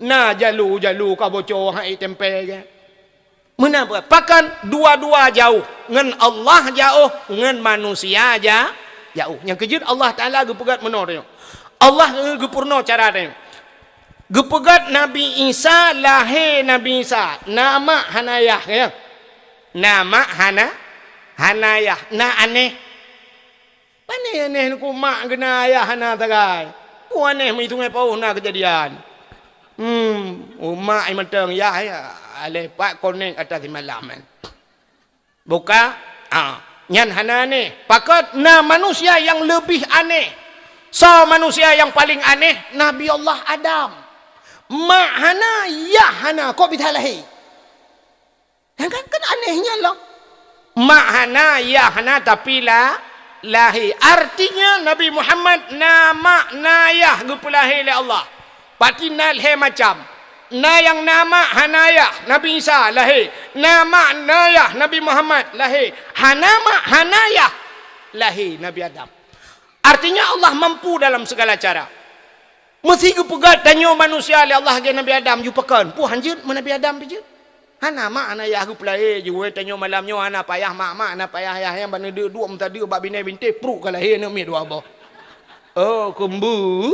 nah jalu ka bocor hai tempe ke menapa pakan dua-dua jauh ngan Allah jauh ngan manusia aja jauh yang kejut Allah Taala gu pegat menor Allah gu purno cara tanya gepegat Nabi Isa lahir Nabi Isa nama Hanayah ya nama Hanayah na aneh aneh ku mak gena ayah hana tagai ku aneh hitung apa na kejadian mak ai matang ya ale pak konek atas malam buka nyan hana aneh pakat na manusia yang lebih aneh manusia yang paling aneh Nabi Allah Adam Ma hana ya hana kok bisa lahir kan anehnya loh ma hana ya hana tapi lahir artinya Nabi Muhammad nama nayah gupulahir oleh Allah pati nalhe macam na yang nama hanayah Nabi Isa lahir nama nayah Nabi Muhammad lahir hanayah lahir Nabi Adam artinya Allah mampu dalam segala cara. Mesti kepegat tanya manusia oleh Allah ke Nabi Adam jupakan. Puh hanjir mana Nabi Adam je. Hana mak ana ayah ku pelai je we tanya malamnya ana payah mak ana payah ayah yang bana dia dua minta dia bab bini binti pruk kalau he nak mi dua abah. Oh kumbu.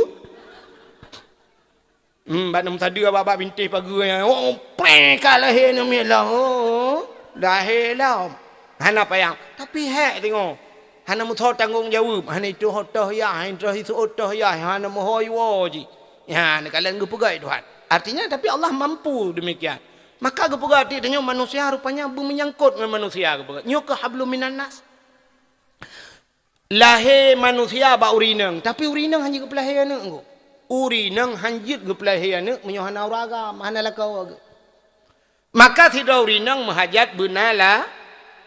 Bana minta dia bab binti pagi oh pre kalau he nak mi lah. Oh dah he lah. Hana payah. Tapi hek tengok. Hana mu thot tanggung jawab hana itu hotoh ya hana itu hotoh ya hana mu hoyo ji ya kalian gu pegai Tuhan artinya tapi Allah mampu demikian maka gu pegai tanya manusia rupanya menyangkut dengan manusia gu pegai nyo ke hablum minan nas lahir manusia ba urinang tapi urinang hanya ke pelahir anak gu urinang hanjit gu pelahir anak menyo hana uraga hana lakau maka tidak urinang menghajat benala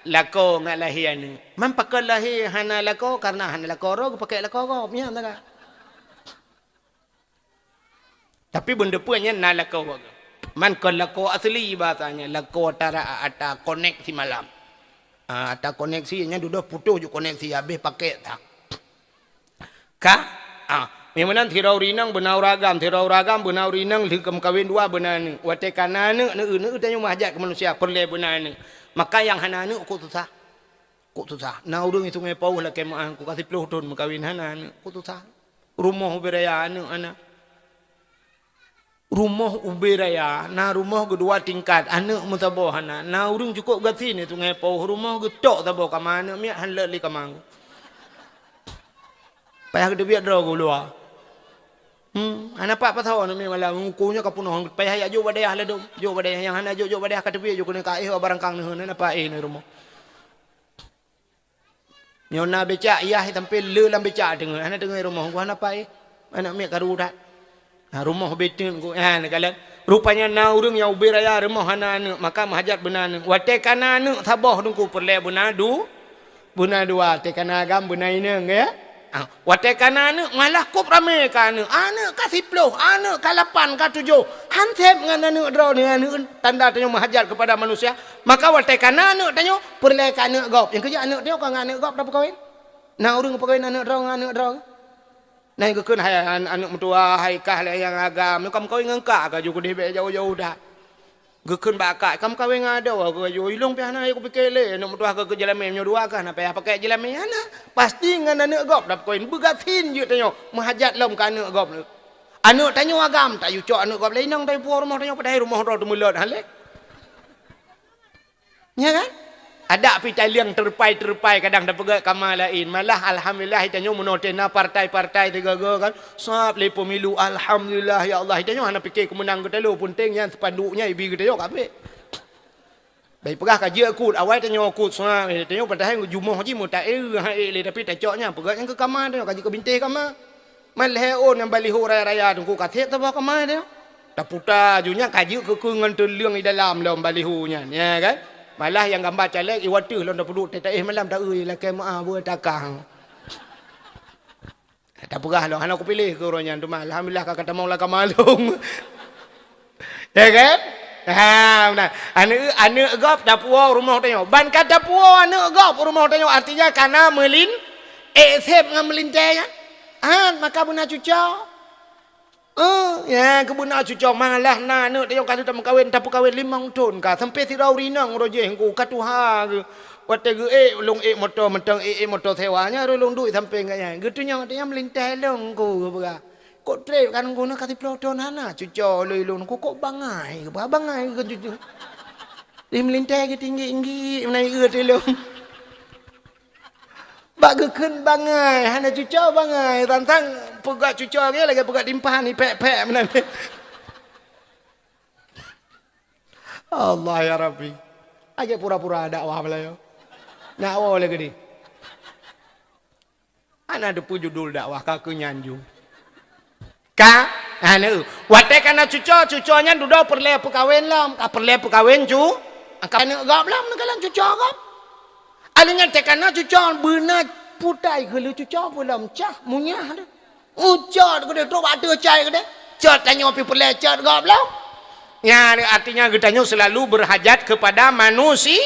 lako ngat lahir ni. Man pakai lahir hana lako karena hana lako ro pakai lako ro punya tak. Tapi benda punya na lako. Man kon lako asli bahasanya lako antara ata koneksi malam. Ata koneksinya duduk putus je koneksi habis pakai tak. Ka? Memang tirau rinang benau ragam benau rinang likam kawin dua benar ni. Wate kana ne tanya mahajat ke manusia perle benar ni. Maka yang hana ne kok susah. Kok susah. Na urang itu ngai pau lah kemah aku kasih 10 tahun makawin hana ne kok susah. Rumah beraya ne ana. Rumah uberaya, na rumah kedua tingkat, anak mutabo hana, na urang cukup gati ni tu ngai pau rumah getok tabo ka mana, miak hanle li ka mang. Payah gede biar draw gulua. Anak pak patau ni malam ngukunya kapunoh, payah ya jo badai lah dom, jo badai yang hana jo badai ka tepi jo kena ka barang kang ni hana pa ni rumah. Nyona beca iya tampil le lam beca dengar, hana dengar rumah gua hana pa anak miak karudat. Rumah betul ko kalian rupanya na urang yang beraya rumah hana maka mahajat benar wate kana ne thaboh dungku perle bunadu bunadua te kana agam bunai ne ya wate kana ne malah kop rame kana ana ka 10 ana ka 8 ka 7 hansep ngana ne draw ni tanda tanya mahajat kepada manusia maka wate kana ne tanya perle kana gop yang kerja anak dia ka ngana gop dapat kawin na urang pakawin anak draw ngana draw. Nah, itu kan anak mentua hai kah yang agam, kamu kawin ngangka ka juga debe jauh-jauh dah. Gekun bakak, kamu kawin ada wa ke yo ilung pi hana aku pikir le, anak mentua ke jelame nyo dua kan, apa pakai jelame hana. Pasti ngan anak gop dap koin begatin je tanyo, mahajat lom ka anak gop. Anak tanyo agam tak yu cok anak gop lain nang tai puar rumah tanyo padai rumah ro tu mulut hale. Ya kan? Ada pitai liang terpai kadang dah pegat kamar lain. Malah alhamdulillah hitanyo menotena partai-partai tiga-tiga kan. Sap le pemilu alhamdulillah ya Allah. Hitanyo hana fikir kemenang ke telu puntingnya sepanduknya ibi ke tayo kape. Baik pegah kaji akut awal tanyo akut sap hitanyo padahal jumoh ji mu tak le tapi tak coknya pegat yang ke kamar tanyo kaji ke bintai kamar. Malah on yang baliho raya-raya tungku katet ta kamar tanyo. Tak putar junya kaji ke kungan terliang di dalam dalam balihonya ya kan. Malah yang gambar caleg iwatu lon dah peduk tetai malam tak euy lah kemaah buat takang. Tak pegah lo hana aku pilih ke orangnya tu alhamdulillah kata mau lah kamalung. Ya kan? Benar. Anak gop dah puau rumah tanya. Ban kata puau anak gop rumah tanya artinya karena melin sep ngam melintai kan. Maka benar cucau. Ya kebuna cucu malah na ne tayong kadu tam kawin tapu kawin 5 tahun ka sampai tirau rinang roje engku katuha wate ge long motor mentang motor sewanya rolong duit sampai ngaya getunya katanya melintai long ku bega kok trip kan guna kati ploton hana cucu lelong ku kok bangai ke cucu di melintai ke tinggi naik ge telong bagekeun bangai hana cucu bangai tantang pegat cucu ge lagi pegat dimpahan ni pek-pek menan. Allah ya Rabbi. Aja pura-pura dakwah belayo. Dakwah lagi di. Ana ada pu judul dakwah ka ke nyanjung. Ka anu wate kana cucunya duda perle pekawin lam ka perle pekawin cu. Angka gap lam nagalan cucu gap. Alanya tekana cucu beuna putai ke lu cucu pulam cah munyah dah. Ucat ke dia tu ada cai ke dia. Cat tanya pi pelecet gap lah. Ya artinya getanya selalu berhajat kepada manusia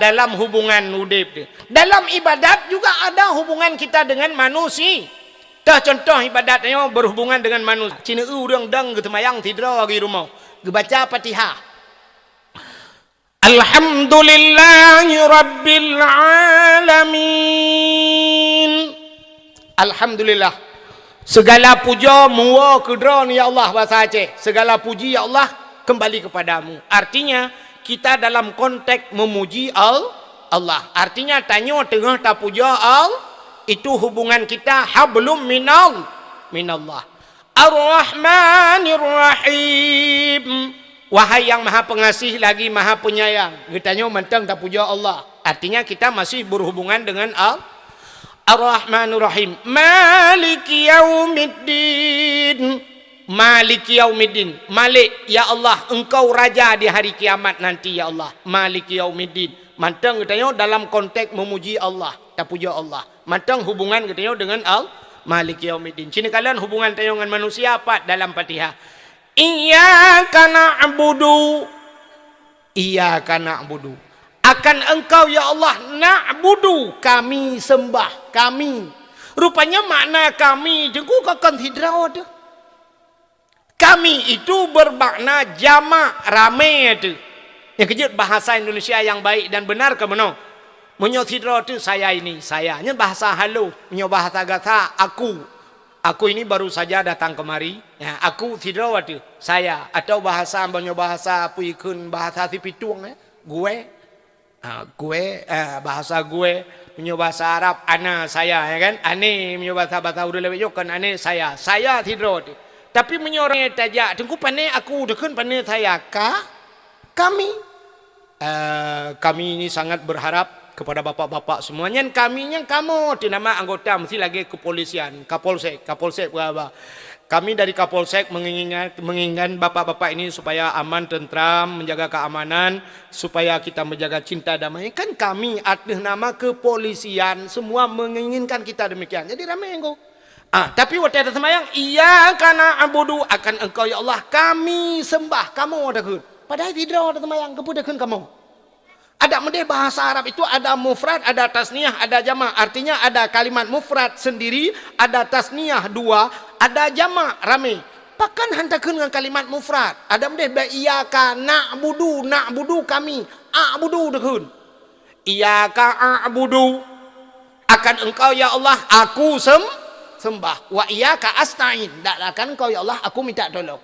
dalam hubungan udip dia. Dalam ibadat juga ada hubungan kita dengan manusia. Dah contoh ibadatnya berhubungan dengan manusia. Cina urang dang getemayang tidra di rumah. Gebaca Fatihah. Alhamdulillahi Rabbil Alamin. Alhamdulillah. Segala puja muwa kedron ya Allah bahasa Aceh. Segala puji ya Allah kembali kepadamu. Artinya kita dalam konteks memuji Allah. Artinya tanya tengah tak puja itu hubungan kita hablum minallah. Ar-Rahmanir Rahim. Wahai yang maha pengasih lagi maha penyayang. Kitanya mentang tak puja Allah. Artinya kita masih berhubungan dengan Ar-Rahmanur Rahim. Maliki yaumiddin. Maliki yaumiddin. Malik ya Allah, engkau raja di hari kiamat nanti ya Allah. Maliki yaumiddin. Mantang katanya dalam konteks memuji Allah, tak puja Allah. Mantang hubungan katanya dengan Malik Yaumiddin. Cini kalian hubungan katanya dengan manusia apa dalam Fatihah? Iyyaka na'budu. Iyyaka na'budu. Akan engkau ya Allah na'budu, kami sembah, kami. Rupanya makna kami jengku akan hidraw ada. Kami itu bermakna jamak, ramai itu. Yang kejut bahasa Indonesia yang baik dan benar ke mana? Menyo hidraw itu saya ini, saya. Ini bahasa halu, menyo bahasa gata aku. Aku ini baru saja datang kemari. Ya, aku hidraw itu saya. Atau bahasa menyo bahasa puikun bahasa si pitung gue. Bahasa gue punya bahasa Arab ana saya ya kan, ane punya bahasa udah lebih kan ane saya tidak. Tapi punya orang yang tajak tengku pane aku dekun pane saya kami ini sangat berharap kepada bapak-bapak semuanya, kaminya kamu di nama anggota mesti lagi kepolisian, kapolsek berapa. Kami dari Kapolsek menginginkan bapak-bapak ini supaya aman, tentram, menjaga keamanan, supaya kita menjaga cinta damai. Kan kami atas nama kepolisian semua menginginkan kita demikian. Jadi ramai engkau. Tapi waktu ada semayang, iya karena abudu akan engkau ya Allah kami sembah kamu adakun. Padahal tidak ada semayang kepudakun kamu. Ada mendeh bahasa Arab itu ada mufrad, ada tasniyah, ada jama'. Artinya ada kalimat mufrad sendiri, ada tasniyah dua, ada jama' ramai. Bahkan hantakeun dengan kalimat mufrad. Ada mendeh iyyaka na'budu kami, a'budu dekun. Iyyaka a'budu akan engkau ya Allah aku sembah. Wa iyyaka asta'in, dak akan engkau ya Allah aku minta tolong.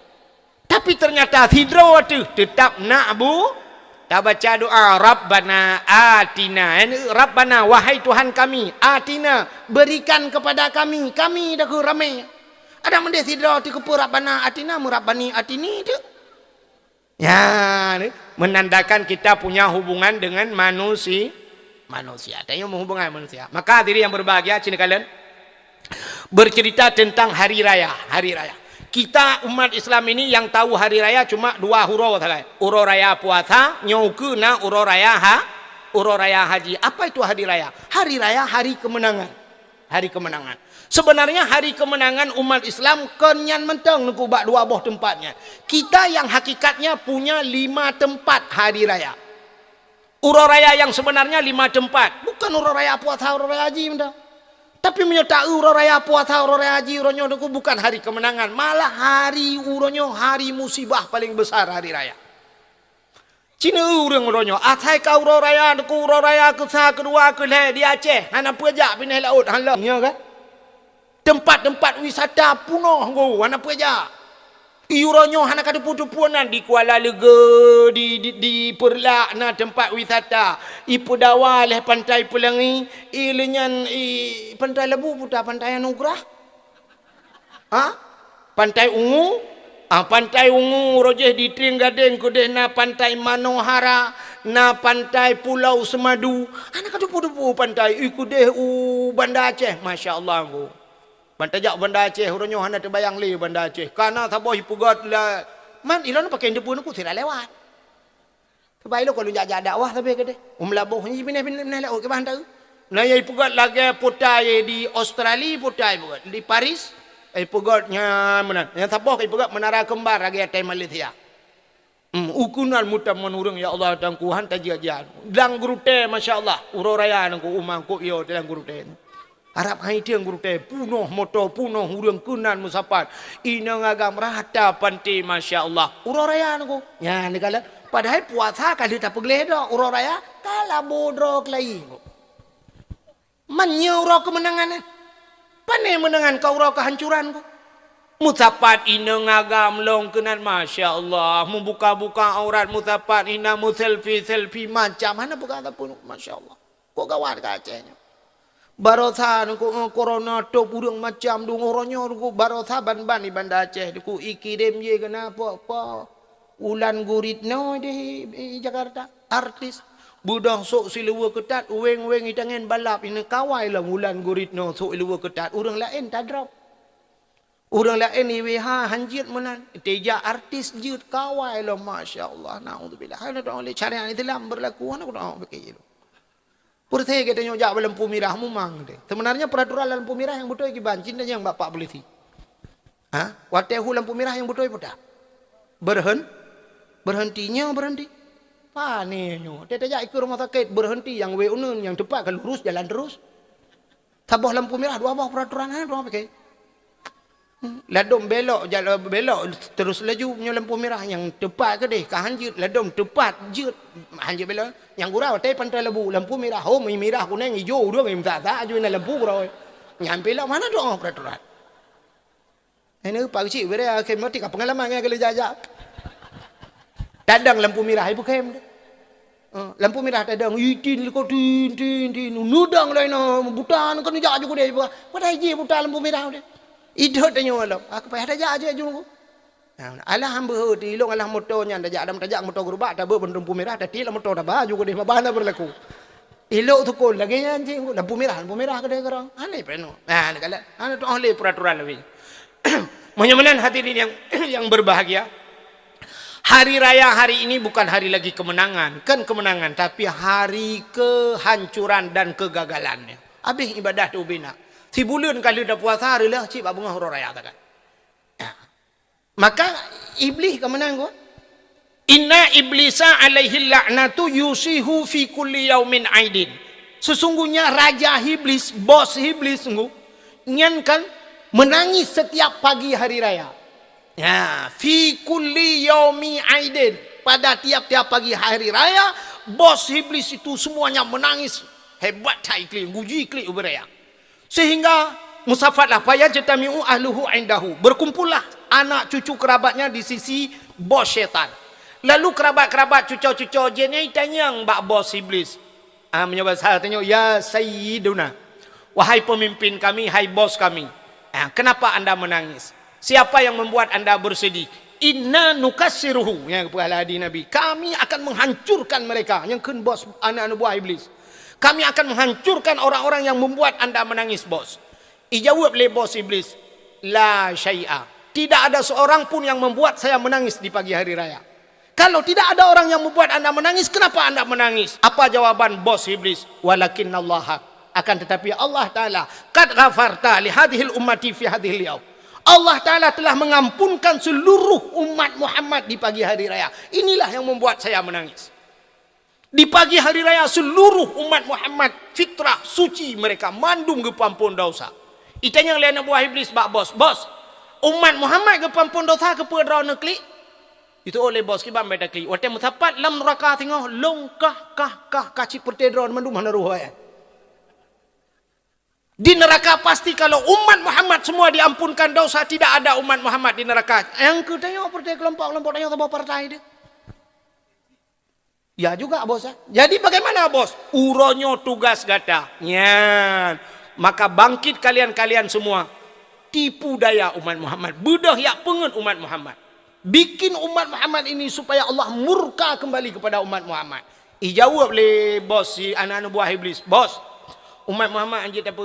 Tapi ternyata hidro tu tetap na'bu. Kita baca doa Rabbana atina. Rabbana wahai Tuhan kami, atina berikan kepada kami dah ke ramai. Ada mendeh sidra tu kepu Rabbana atina murabbani atini tu. Ya, menandakan kita punya hubungan dengan manusia. Tanya hubungan manusia. Maka diri yang berbahagia cina kalian bercerita tentang hari raya. Kita umat Islam ini yang tahu hari raya cuma dua huruf saja. Uro raya puasa, nyokuna uro raya haji. Apa itu hari raya? Hari raya hari kemenangan. Sebenarnya hari kemenangan umat Islam kenyan menteng nuku bak dua boh tempatnya. Kita yang hakikatnya punya 5 tempat hari raya. Uro raya yang sebenarnya 5 tempat. Bukan uro raya puasa, uro raya haji benda. Tapi menyertai uro raya puasa, uro raya haji, uronyo itu bukan hari kemenangan. Malah hari uronyo, hari musibah paling besar hari raya. Cina uronyo, atai kau uro raya, aku uro raya kedua ke di Aceh. Hana pejak pindah laut, halang. Ya kan? Tempat-tempat wisata punoh, hana pejak. Iuronyo hana kada putu-puanan di Kuala Lega, di Perlak na tempat wisata. Ipu dawa leh pantai Pelangi, ilenyan pantai Lebu puta pantai Anugerah. Pantai Ungu, pantai Ungu rojeh di Tring Gading kudeh na pantai Manohara, na pantai Pulau Semadu. Hana kada putu-putu pantai ikudeh Banda Aceh, masya-Allah go. Bantajak Banda Aceh, huronyo hana terbayang li Banda Aceh. Karena taboh hipugat lah. Man, ilan pakai depu aku tidak lewat. Kebaik lo kalau jajak dakwah tapi kede. Labuh ni pindah laut ke bahan tahu. Nah, ya hipugat lagi putai di Australia putai hipugat. Di Paris, hipugatnya mana? Yang taboh hipugat menara kembar lagi atai Malaysia. Ukunan mutam menurung ya Allah dan Tuhan tajian. Dang gurute masya-Allah. Uro raya nangku umang ko iyo dang gurute. Arab hai tiang guru teh punoh moto punoh urang kunan musapat ina ngagam rata panti masya-Allah uro raya nangku ya negala padahal puasa kali tak pegledo uro raya kala bodrok lai menyuro kemenangan pane menangan kau uro kehancuran ku musapat ina ngagam long kunan masya-Allah membuka-buka aurat musapat ina mu selfie macam mana buka pun masya-Allah kok gawat ka Acehnya. Barosa nuku corona to burung macam du ngoronyo nuku barosa ban di Banda Aceh nuku ikirim ye kenapa apa ulan guritno di Jakarta artis budang sok siluwa ketat weng itangen balap ini kawai lah ulan guritno sok siluwa ketat urang lain tak drop Orang lain ni ha hanjit menan. Teja artis jut kawai lo masya-Allah. Naudzubillah. Ada orang syariat Islam berlaku ana orang pakai itu. Purthe katanya jak lampu merah memang deh. Sebenarnya peraturan lampu merah yang betul kiban cinta yang bapak polisi. Ha? Waktu lampu merah yang betul dah. Berhentinya berhenti. Panenyo. Dia tak ikut rumah sakit berhenti yang weunun yang tepat kalau lurus jalan terus. Tabah lampu merah dua bawah peraturan dua pakai. Ladom belok jalan belok terus laju punya lampu merah yang tepat ke deh hanjut ladom tepat jut hanjut belok yang gurau tai pantai lampu merah merah kuning hijau dua minta tak aju lampu gurau nyampe lah mana doang peraturan ini pak cik bere ke mati pengalaman yang kalau jajak tadang lampu merah ibu kem lampu merah tadang itin ko tin nudang lain butan kan jak juga dia pada hiji butan lampu merah dia idot tanya malam aku payah tajak aja jung alah hamba di long alah motornya tajak adam tajak motor gerubak tak lampu merah tadi lah motor dah baju ke dia mana berlaku elok tu kol lagi anjing lampu merah ke dia kerang aneh penuh nah kalau ana tu ahli peraturan lebih mudah-mudahan hadirin yang berbahagia hari raya hari ini bukan hari lagi kemenangan kan kemenangan tapi hari kehancuran dan kegagalannya habis ibadah tu bina si bulan kali dah puasa hari lah cik bunga huruf raya tak kan maka iblis ke menang ko inna iblisa alaihi la'natu yusihu fi kulli yaumin aidin sesungguhnya raja iblis bos iblis sungguh nyan kan menangis setiap pagi hari raya ya fi kulli yaumi aidin pada tiap-tiap pagi hari raya bos iblis itu semuanya menangis hebat tai kli guji kli uberaya sehingga musafatlah payah jetamiu ahluhu indahu berkumpullah anak cucu kerabatnya di sisi bos syaitan lalu kerabat-kerabat cucu-cucu jennya tanya mbak bos iblis menjawab saya tanya ya sayyiduna wahai pemimpin kami hai bos kami kenapa anda menangis siapa yang membuat anda bersedih inna nukassiruhu yang kepala hadi nabi kami akan menghancurkan mereka yang kan bos anak-anak buah iblis kami akan menghancurkan orang-orang yang membuat anda menangis bos. Ijawab oleh bos iblis. La syai'a. Tidak ada seorang pun yang membuat saya menangis di pagi hari raya. Kalau tidak ada orang yang membuat anda menangis, kenapa anda menangis? Apa jawaban bos iblis? Walakinnallaha. Akan tetapi Allah Ta'ala. Qad ghafarta li hadhil ummati fi hadhil yaum. Allah Ta'ala telah mengampunkan seluruh umat Muhammad di pagi hari raya. Inilah yang membuat saya menangis. Di pagi hari raya seluruh umat Muhammad fitrah suci mereka mandum ke pampun dosa. Itanya lain buah iblis bak bos. Bos, umat Muhammad ke pampun dosa ke pedra nekli. Itu oleh bos kibam beda kli. Wate mutapat lam neraka tengok longkah kah kaci pertedron mandum mana ruh ya. Di neraka pasti kalau umat Muhammad semua diampunkan dosa tidak ada umat Muhammad di neraka. Yang ketanya partai kelompok-kelompok tanya apa partai dia. Ya juga bos. Jadi bagaimana bos? Uronyo tugas gata. Nyan. Maka bangkit kalian-kalian semua. Tipu daya umat Muhammad. Bedah yak pengen umat Muhammad. Bikin umat Muhammad ini supaya Allah murka kembali kepada umat Muhammad. Ijawab oleh bos si anak-anak buah iblis. Bos. Umat Muhammad anjir apa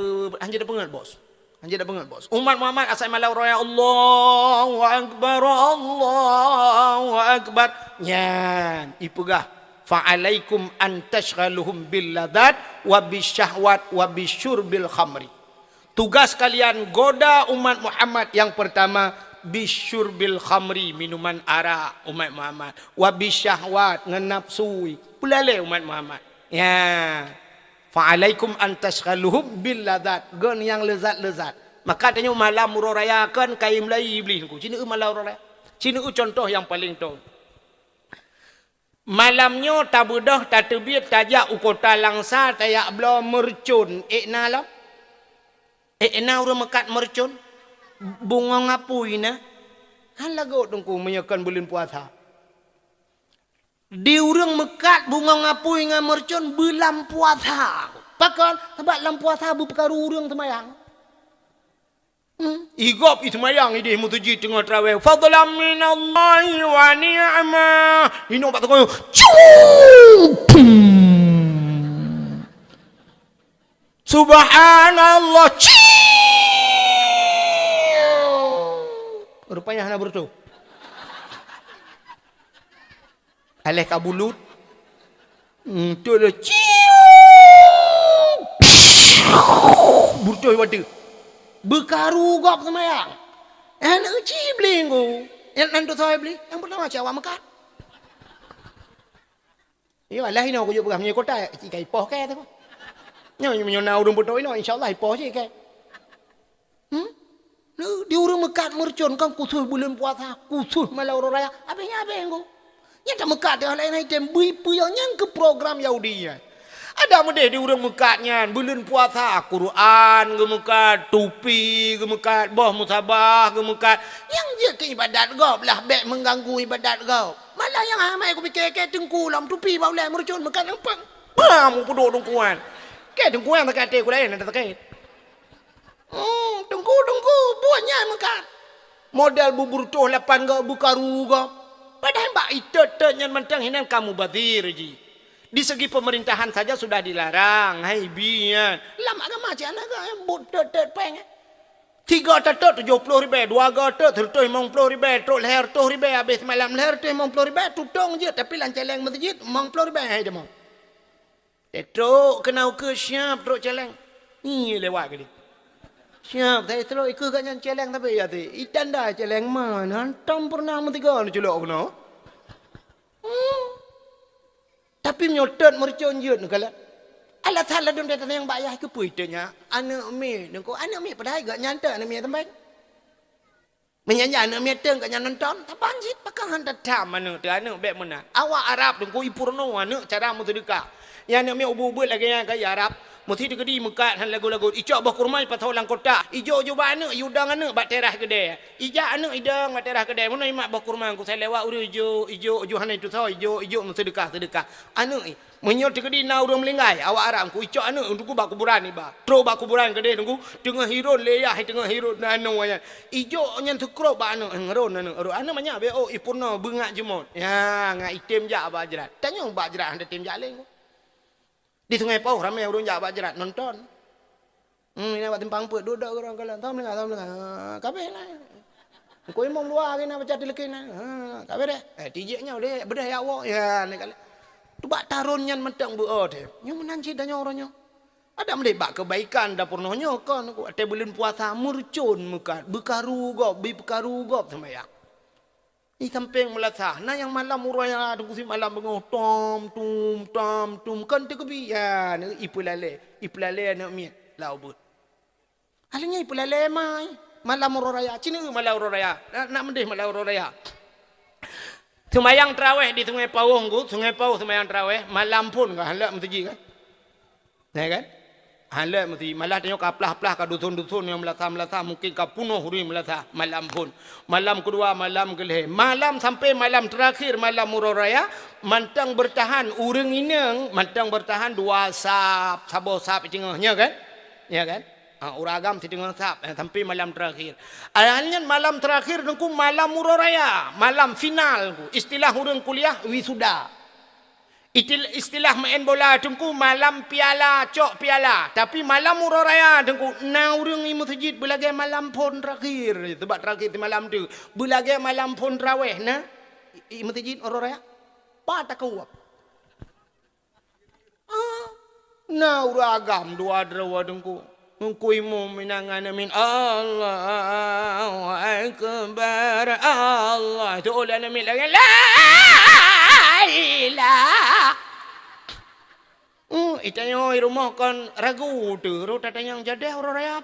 pengen bos. Anjir dah pengen bos. Umat Muhammad asal malau raya Allahu Akbar. Allahu Akbar. Nyan. Ipegah. Fa'alaikum an tashghaluhum bil ladat wa bisyahwat wa bisyurbil khamri. Tugas kalian goda umat Muhammad yang pertama bisyurbil khamri minuman arak umat Muhammad wa bisyahwat ngenapsui pelale umat Muhammad. Ya. Fa'alaikum an tashghaluhum bil ladat gon yang lezat-lezat. Maka tanya malam raya kan kaim lai iblis ku. Cina malam raya. Cina contoh yang paling tahu. Malamnya tak bedah, tak terbit, tajak ukota langsa, tayak belah mercun. Ekna lah. Ekna orang mekat mercun. Bunga ngapui na. Hala kau tunggu menyakan bulan puasa. Di orang mekat bunga ngapui dengan mercun bulan puasa. Pakan, sebab dalam puasa berperkara orang semayang. Igop itu mayang ide mutuji tengah tarawih. Fadlan minallahi wa ni'mah. Ini obat tu. Subhanallah. Rupanya hana bertu. Aleh kabulut. Tu le ciu. Burtu wadu. Berkaru gop semayang. Anak kecil beli aku. Yang nanti saya beli. Yang pertama cawak mekat. Iyo alah ini aku juga pegang kota. Jika ipoh ke tu. Nyo nau dong betul ini. InsyaAllah ipoh je ke. Di urang mekat mercon kan kusuh bulan puasa. Kusuh malah orang raya. Apa yang aku. Yang tak mekat dia lain item. Bui yang ke program Yahudi. Ada mendeh di urang mekatnya. Bulan puasa. Quran gemekat. Tupi gemekat. Boh musabah gemekat. Yang dia ke ibadat kau. Belah beg mengganggu ibadat kau. Malah yang amai aku fikir ke tengkulam. Tupi bau lah mercon mekat nampak. Bam puduk tengkuan. Ke tengkuan tak kata aku lain. Tak kata. Tunggu. Buatnya mekat. Modal bubur tuh 8 kau. Bukaru kau. Padahal mbak itu yang mentang hinan kamu batir ji. Di segi pemerintahan saja sudah dilarang. Hai bian. Lama kan macam mana kan bodoh pengen. 3 tetet 70 ribu, 2 tetet 50 ribu, truk leher 100 ribu, habis malam leher 50 ribu, tutong je tapi lanceleng masjid 50 ribu hai demang. Truk kena ke siap truk celeng. Ni lewat ke dia. Siap saya terus ikut kat yang celeng tapi ya tu. Itan dah celeng mana? Hantam pernah mentiga ni celok kena. Tapi nyotot mercon je ni kalau. Alah salah dum dia yang bayar ke puitanya. Anak mi nengko anak mi padahal gak nyanta anak mi tempat. Menyanyi anak mi teng kat nonton. Tak banjit pakang hantar tam anak tu anak bek mana. Awak Arab nengko ipurno anak cara mu sedekah. Yang anak mi ubu-ubu lagi yang kaya Arab. Mesti digedi mekat han lagu-lagu ijak bah kurma patau lang kota ijo juba anak yudang anak bak terah gede ijak anak idang bak terah gede mun imak bah kurma ku saya lewat uru ijo han itu tahu ijo sedekah anak menyot digedi na urang melinggai awak arang ku ijak anak untuk bak kuburan ni ba tro bak kuburan gede tunggu tengah hiron leyah tengah hiron anu aya ijo nyan tukro ba anak ngeron anak banyak be oh ipurna bengak jemot ya ngai item jak ba jerat tanya ba jerat handa tim jaleng di Sungai Pauh ramai orang jawab jerat nonton. Ini buat timpang put duduk orang kalau tahu dengar. Kabe lah. Kau imam luar kena baca telekin. Kabe deh. Tijeknya udah bedah ya awak ya ni kali. Tu bak tarunnya mentang buat. Nyo menanci danya orangnya. Ada mendebak kebaikan dapurnonya kan. Ada bulan puasa murcun muka. Bekaru gop, bekaru gop sembahyang. Ini samping melasah. Nah yang malam uraya tunggu si malam bengong tom kan tu kebi ya ipulale anak mi lau but. Halnya ipulale mai malam uraya cina malam uraya nak mendeh malam uraya. Semayang tarawih di Sungai Pauh semayang tarawih malam pun kan hendak masjid kan. Nah kan? Hala mesti malah tengok kaplah-plah ka dusun-dusun yang melasa mungkin ka punuh huri melasa malam pun. Malam kedua malam kelih. Malam sampai malam terakhir malam muraraya mantang bertahan urang inang mantang bertahan 2 sap sabo sap tengahnya kan? Ya kan? Uragam di tengah sap sampai malam terakhir. Akhirnya malam terakhir nungku malam muraraya, malam final istilah urang kuliah wisuda. Istilah main bola tengku malam piala cok piala tapi malam muraraya tengku na urang i masjid belagai malam pon terakhir sebab terakhir di malam tu belagai malam pon tarawih na i masjid muraraya patakau na uragam dua drawa tengku tengku imam minangan amin Allahu akbar Allah tu ulah amin lagi la ilah. Itanya rumah kan ragu tu, ro tatanya jadi orang raya.